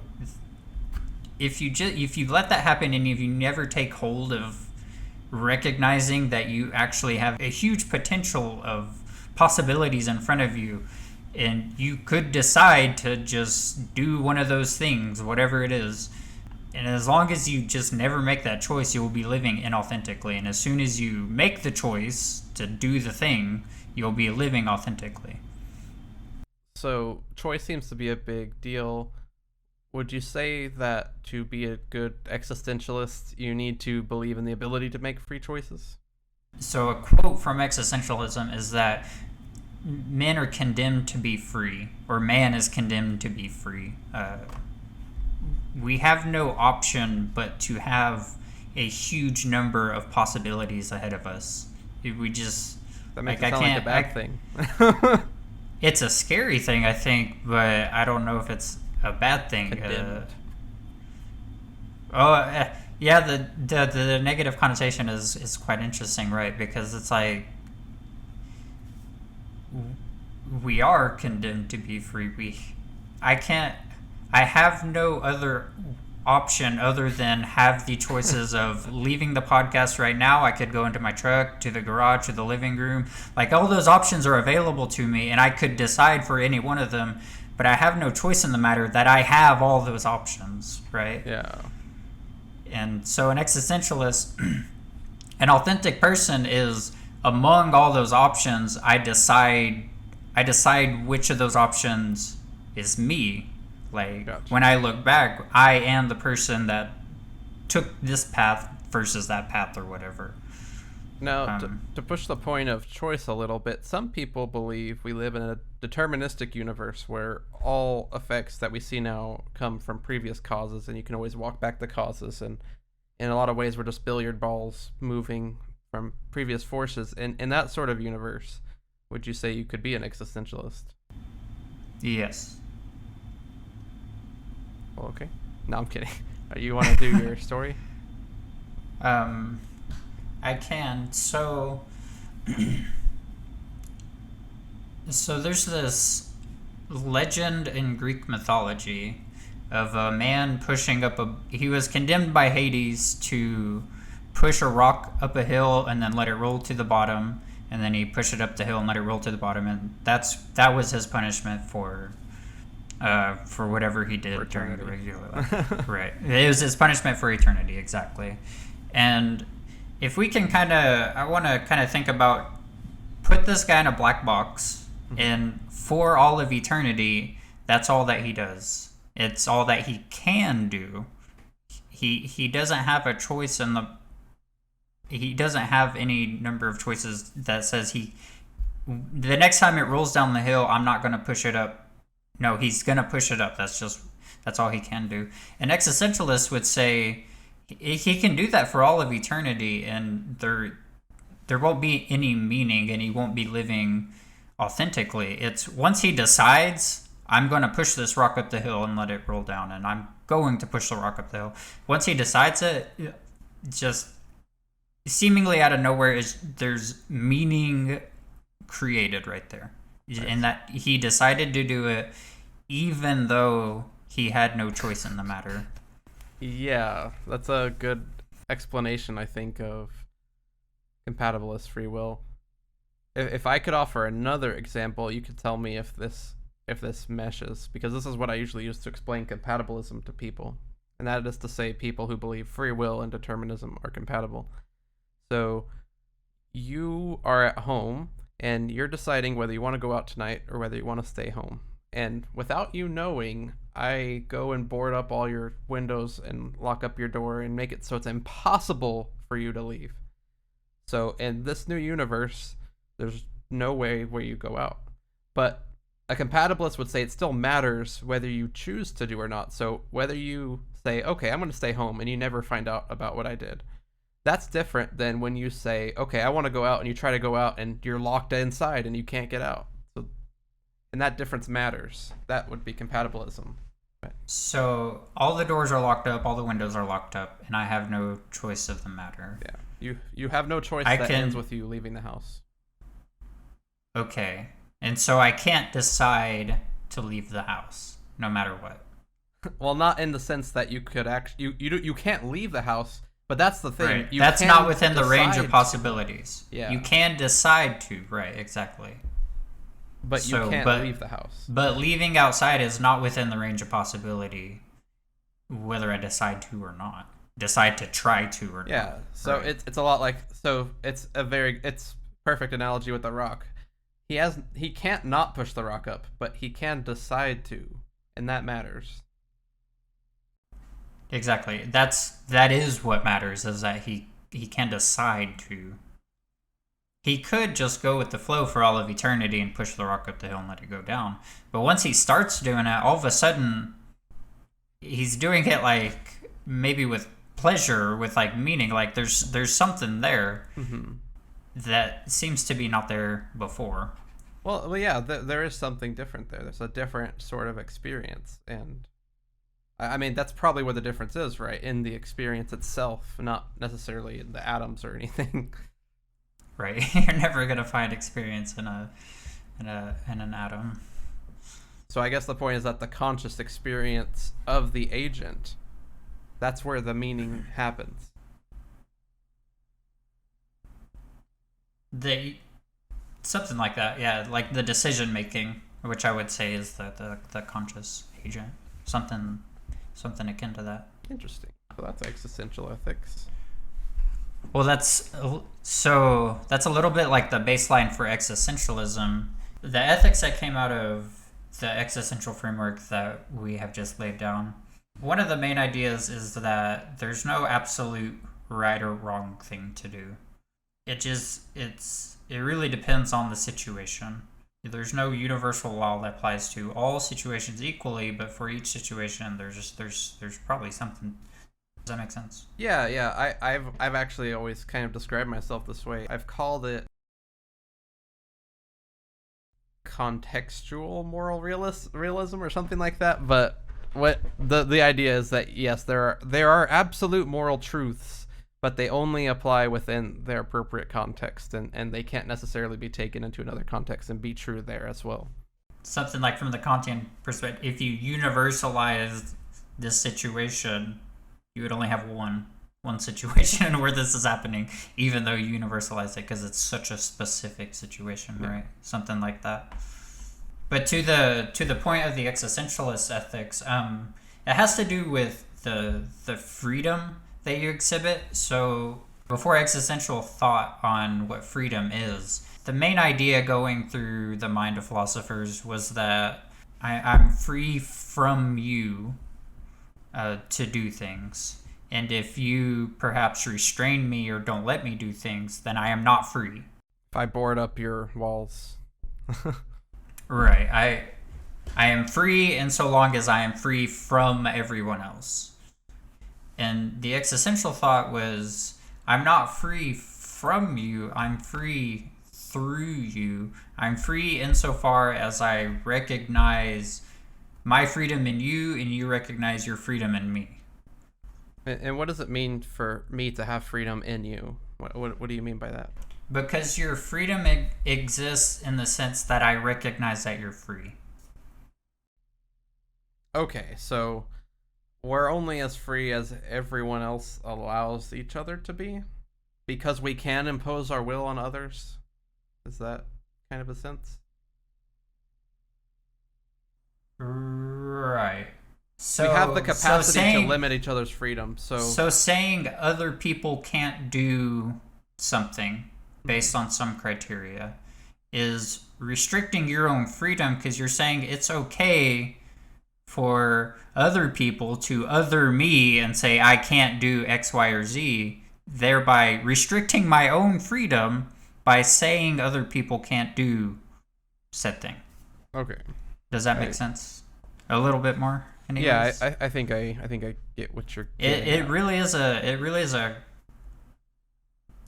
If you let that happen, and if you never take hold of recognizing that you actually have a huge potential of possibilities in front of you, and you could decide to just do one of those things, whatever it is, and as long as you just never make that choice, you will be living inauthentically. And as soon as you make the choice to do the thing, you'll be living authentically. So choice seems to be a big deal. Would you say that to be a good existentialist, you need to believe in the ability to make free choices? So a quote from existentialism is that men are condemned to be free, or man is condemned to be free. We have no option but to have a huge number of possibilities ahead of us. We just That makes it sound like a bad thing. It's a scary thing, I think, but I don't know if it's a bad thing. Yeah, the negative connotation is quite interesting, right? Because it's like we are condemned to be free. I have no other option other than have the choices of leaving the podcast right now. I could go into my truck, to the garage, to the living room. Like, all those options are available to me, and I could decide for any one of them, but I have no choice in the matter that I have all those options, right? Yeah. And so an existentialist, an authentic person, is among all those options, I decide which of those options is me. Like, Gotcha. When I look back, I am the person that took this path versus that path, or whatever. Now, to push the point of choice a little bit, some people believe we live in a deterministic universe where all effects that we see now come from previous causes, and you can always walk back the causes, and in a lot of ways we're just billiard balls moving from previous forces. And in that sort of universe, would you say you could be an existentialist? Yes. Well, okay. No, I'm kidding. You want to do your story? I can. So there's this legend in Greek mythology of a man pushing up he was condemned by Hades to push a rock up a hill and then let it roll to the bottom, and then he pushed it up the hill and let it roll to the bottom, and that was his punishment for whatever he did during the regular life. Right. It was his punishment for eternity, exactly. And if we can I want to think about, put this guy in a black box, and for all of eternity, that's all that he does. It's all that he can do. He doesn't have a choice he doesn't have any number of choices that says the next time it rolls down the hill, I'm not going to push it up. No, he's going to push it up. That's all he can do. An existentialist would say he can do that for all of eternity, and there won't be any meaning, and he won't be living authentically. It's once he decides, I'm going to push this rock up the hill and let it roll down, and I'm going to push the rock up the hill. Once he decides it, just seemingly out of nowhere, there's meaning created right there. Right. And that he decided to do it even though he had no choice in the matter. Yeah, that's a good explanation, I think, of compatibilist free will. If I could offer another example, you could tell me if this meshes, because this is what I usually use to explain compatibilism to people, and that is to say people who believe free will and determinism are compatible. So you are at home, and you're deciding whether you want to go out tonight or whether you want to stay home. And without you knowing, I go and board up all your windows and lock up your door and make it so it's impossible for you to leave. So in this new universe, there's no way where you go out. But a compatibilist would say it still matters whether you choose to do or not. So whether you say, okay, I'm going to stay home and you never find out about what I did, that's different than when you say, okay, I want to go out, and you try to go out and you're locked inside and you can't get out. So, and that difference matters. That would be compatibilism. Right. So all the doors are locked up, all the windows are locked up, and I have no choice of the matter. Yeah. You have no choice that ends with you leaving the house. Okay. And so I can't decide to leave the house, no matter what. Well, not in the sense that you could actually... You can't leave the house, but that's the thing. Right. You that's not within the range of to. possibilities. Yeah. You can decide to, right, exactly. But you can't leave the house. But leaving outside is not within the range of possibility, whether I decide to or not. Decide to try to or not. Yeah, so right. It's a lot like... So it's perfect analogy with the rock. He can't not push the rock up, but he can decide to, and that matters. Exactly. That is what matters, is that he can decide to. He could just go with the flow for all of eternity and push the rock up the hill and let it go down. But once he starts doing it, all of a sudden he's doing it like maybe with pleasure, with like meaning, like there's something there that seems to be not there before. Well, yeah, there is something different there. There's a different sort of experience, and I mean, that's probably where the difference is, right? In the experience itself, not necessarily in the atoms or anything. Right. You're never gonna find experience in an atom. So I guess the point is that the conscious experience of the agent, that's where the meaning happens. Something like that, yeah, like the decision making, which I would say is the conscious agent. Something akin to that. Interesting. So that's existential ethics. Well, that's a little bit like the baseline for existentialism. The ethics that came out of the existential framework that we have just laid down. One of the main ideas is that there's no absolute right or wrong thing to do. It really depends on the situation. There's no universal law that applies to all situations equally, but for each situation, there's probably something. Does that make sense? Yeah. I've actually always kind of described myself this way. I've called it contextual moral realism or something like that. But what the idea is that yes, there are absolute moral truths, but they only apply within their appropriate context, and they can't necessarily be taken into another context and be true there as well. Something like from the Kantian perspective, if you universalize this situation, you would only have one situation where this is happening, even though you universalize it because it's such a specific situation, right? Something like that. But to the point of the existentialist ethics, it has to do with the freedom that you exhibit. So before existential thought on what freedom is, the main idea going through the mind of philosophers was that I'm free from you to do things. And if you perhaps restrain me or don't let me do things, then I am not free. If I board up your walls. Right. I am free in so long as I am free from everyone else. And the existential thought was, I'm not free from you, I'm free through you. I'm free insofar as I recognize my freedom in you, and you recognize your freedom in me. And what does it mean for me to have freedom in you? What do you mean by that? Because your freedom exists in the sense that I recognize that you're free. Okay, so we're only as free as everyone else allows each other to be? Because we can impose our will on others? Is that kind of a sense? Right. So we have the capacity to limit each other's freedom. So saying other people can't do something based on some criteria is restricting your own freedom, because you're saying it's okay for other people to other me and say I can't do X, Y, or Z, thereby restricting my own freedom by saying other people can't do said thing. Okay. Does that make sense? A little bit more? Anyways? Yeah, I think I get what you're getting It at. really is a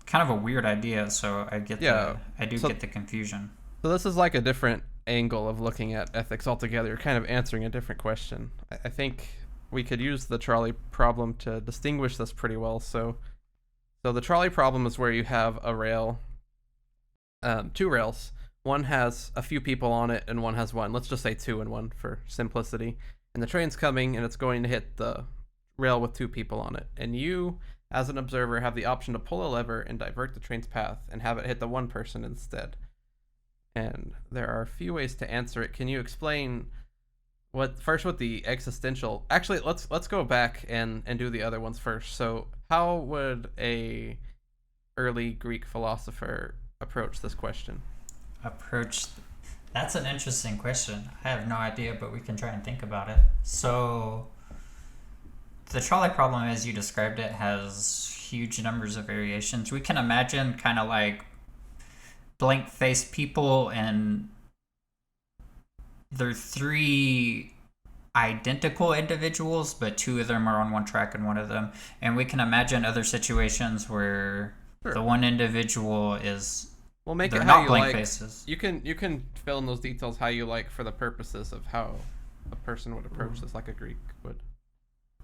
kind of a weird idea, so I get get the confusion. So this is like a different angle of looking at ethics altogether. You're kind of answering a different question. I think we could use the trolley problem to distinguish this pretty well. So the trolley problem is where you have a rail, two rails. One has a few people on it, and one has one. Let's just say two and one for simplicity. And the train's coming, and it's going to hit the rail with two people on it. And you, as an observer, have the option to pull a lever and divert the train's path and have it hit the one person instead. And there are a few ways to answer it. Can you explain what the existential? Actually, let's go back and do the other ones first. So, how would a early Greek philosopher approach this question? That's an interesting question. I have no idea, but we can try and think about it. So, the trolley problem, as you described it, has huge numbers of variations. We can imagine kind of like blank-faced people, and they're three identical individuals, but two of them are on one track and one of them. And we can imagine other situations where the one individual is... We'll make they're it how not you blank like. faces. You can fill in those details how you like for the purposes of how a person would approach this, like a Greek would.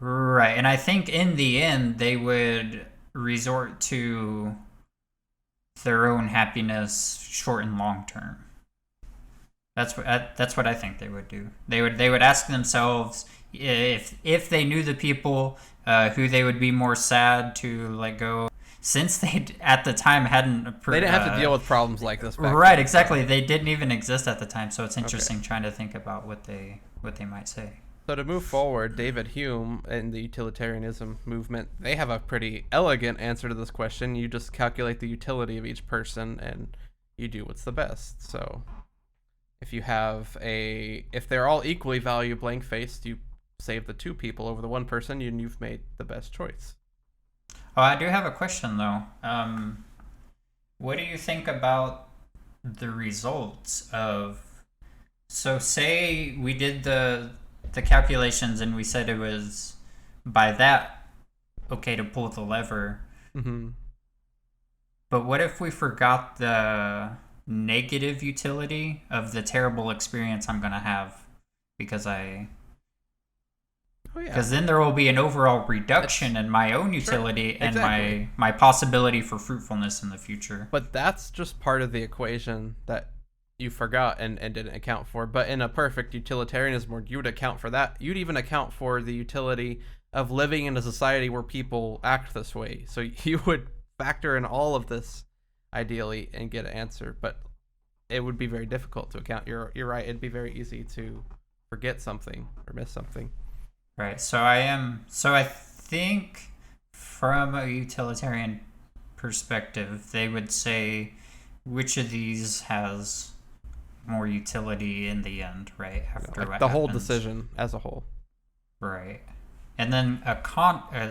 Right, and I think in the end they would resort to their own happiness, short and long term. That's what I think they would do. They would ask themselves if they knew the people who they would be more sad to let go, since they at the time hadn't. They didn't have to deal with problems like this. Right, exactly. They didn't even exist at the time, so it's interesting trying to think about what they might say. So to move forward, David Hume and the Utilitarianism movement, they have a pretty elegant answer to this question. You just calculate the utility of each person and you do what's the best. So if they're all equally value blank-faced, you save the two people over the one person and you've made the best choice. Oh, I do have a question though. What do you think about the results of... So say we did the calculations and we said it was by that okay to pull the lever. Mm-hmm. But what if we forgot the negative utility of the terrible experience I'm going to have because then there will be an overall reduction in my own utility and my possibility for fruitfulness in the future. But that's just part of the equation that you forgot and didn't account for. But in a perfect utilitarianism world, you would account for that. You'd even account for the utility of living in a society where people act this way. So you would factor in all of this ideally and get an answer. But it would be very difficult to account. You're right. It'd be very easy to forget something or miss something. Right. So I think from a utilitarian perspective, they would say which of these has more utility in the end, right? After like what the whole happens. decision as a whole. Right. And then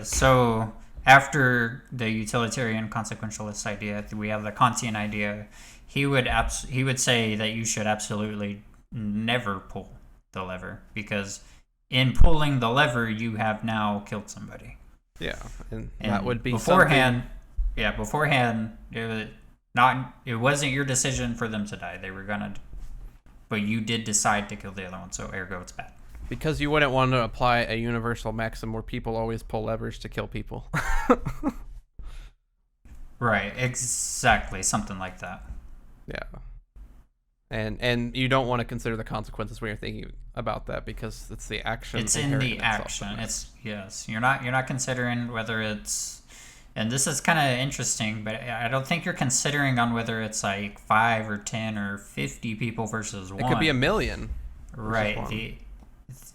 so after the utilitarian consequentialist idea, we have the Kantian idea. He would say that you should absolutely never pull the lever, because in pulling the lever you have now killed somebody. Yeah, and that would be beforehand. Something... Yeah, beforehand it wasn't your decision for them to die. They were gonna, but you did decide to kill the other one, so ergo it's bad. Because you wouldn't want to apply a universal maxim where people always pull levers to kill people. Right, exactly, something like that. Yeah. And you don't want to consider the consequences when you're thinking about that, because it's the action. It's in the action. It's yes. You're not considering whether it's... And this is kind of interesting, but I don't think you're considering on whether it's like 5 or 10 or 50 people versus one. It could be 1 million. Right.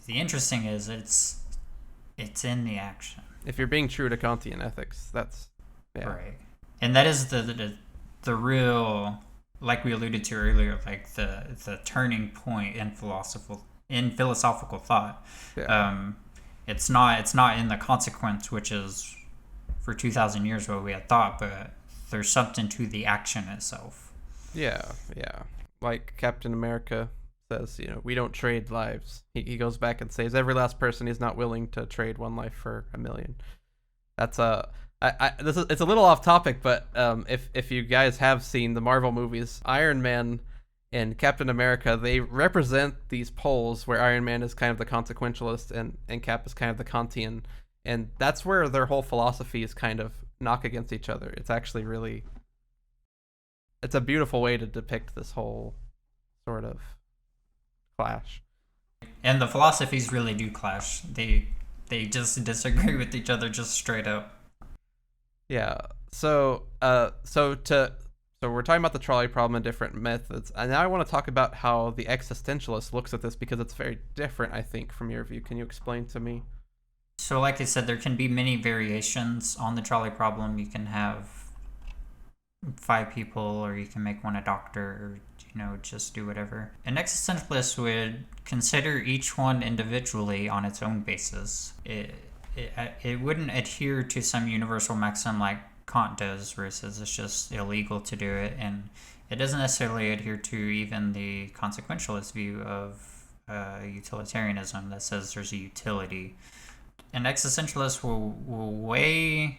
The interesting is it's in the action. If you're being true to Kantian ethics, that's... Yeah. Right. And that is the real, like we alluded to earlier, like the turning point in philosophical thought. Yeah. It's not in the consequence, which is for 2,000 years what we had thought, but there's something to the action itself. Yeah. Like Captain America says, we don't trade lives. He goes back and saves every last person. He's not willing to trade one life for a million. That's it's a little off topic, but if you guys have seen the Marvel movies, Iron Man and Captain America, they represent these poles where Iron Man is kind of the consequentialist and Cap is kind of the Kantian, and that's where their whole philosophy is kind of knock against each other. It's actually it's a beautiful way to depict this whole sort of clash. And the philosophies really do clash. They just disagree with each other just straight up. Yeah. So we're talking about the trolley problem and different methods. And now I want to talk about how the existentialist looks at this, because it's very different, I think, from your view. Can you explain to me? So like I said, there can be many variations on the trolley problem. You can have 5 people, or you can make one a doctor, or just do whatever. An existentialist would consider each one individually on its own basis. It wouldn't adhere to some universal maxim like Kant does, where it says it's just illegal to do it, and it doesn't necessarily adhere to even the consequentialist view of utilitarianism that says there's a utility. An existentialist will weigh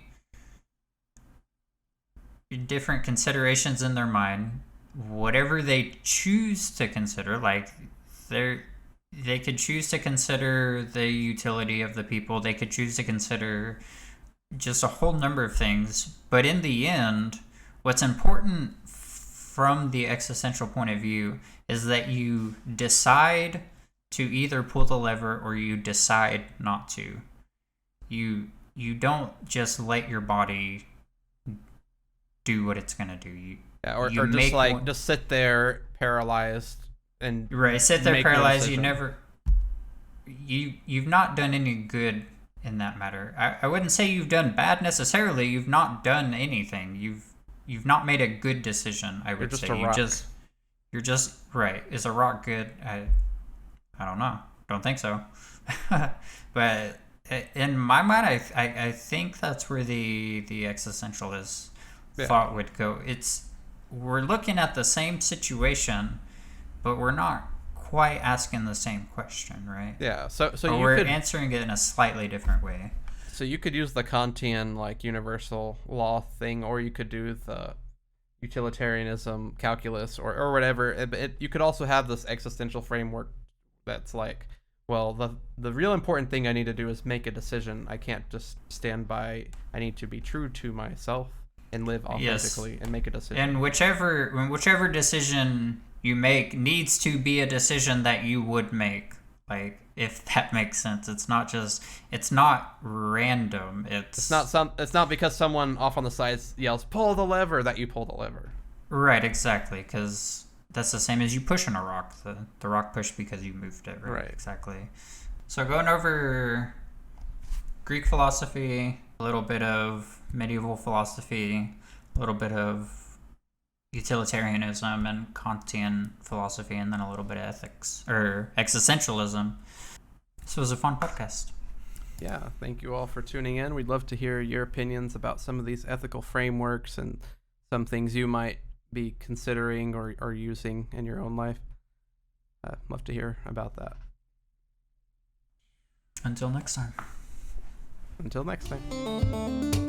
different considerations in their mind, whatever they choose to consider. Like they could choose to consider the utility of the people, they could choose to consider just a whole number of things, but in the end, what's important from the existential point of view is that you decide to either pull the lever or you decide not to. You don't just let your body do what it's gonna do. Or just just sit there paralyzed and sit there paralyzed. No, You've not done any good in that matter. I wouldn't say you've done bad necessarily. You've not done anything. You've not made a good decision. I would say you're just right. Is a rock good? I don't know. Don't think so. But in my mind, I think that's where the existentialist thought would go. We're looking at the same situation, but we're not quite asking the same question, right? Yeah. So we're answering it in a slightly different way. So you could use the Kantian universal law thing, or you could do the utilitarianism calculus or whatever. You could also have this existential framework that's like, well, the real important thing I need to do is make a decision. I can't just stand by. I need to be true to myself and live authentically and make a decision. And whichever decision you make needs to be a decision that you would make. Like, if that makes sense. It's not random. It's not because someone off on the sides yells pull the lever that you pull the lever. Right, exactly, because that's the same as you pushing a rock. The rock pushed because you moved it, right? Exactly. So going over Greek philosophy, a little bit of medieval philosophy, a little bit of utilitarianism and Kantian philosophy, and then a little bit of ethics or existentialism. So it was a fun podcast. Yeah, thank you all for tuning in. We'd love to hear your opinions about some of these ethical frameworks and some things you might be considering or using in your own life. Love to hear about that. Until next time. Until next time.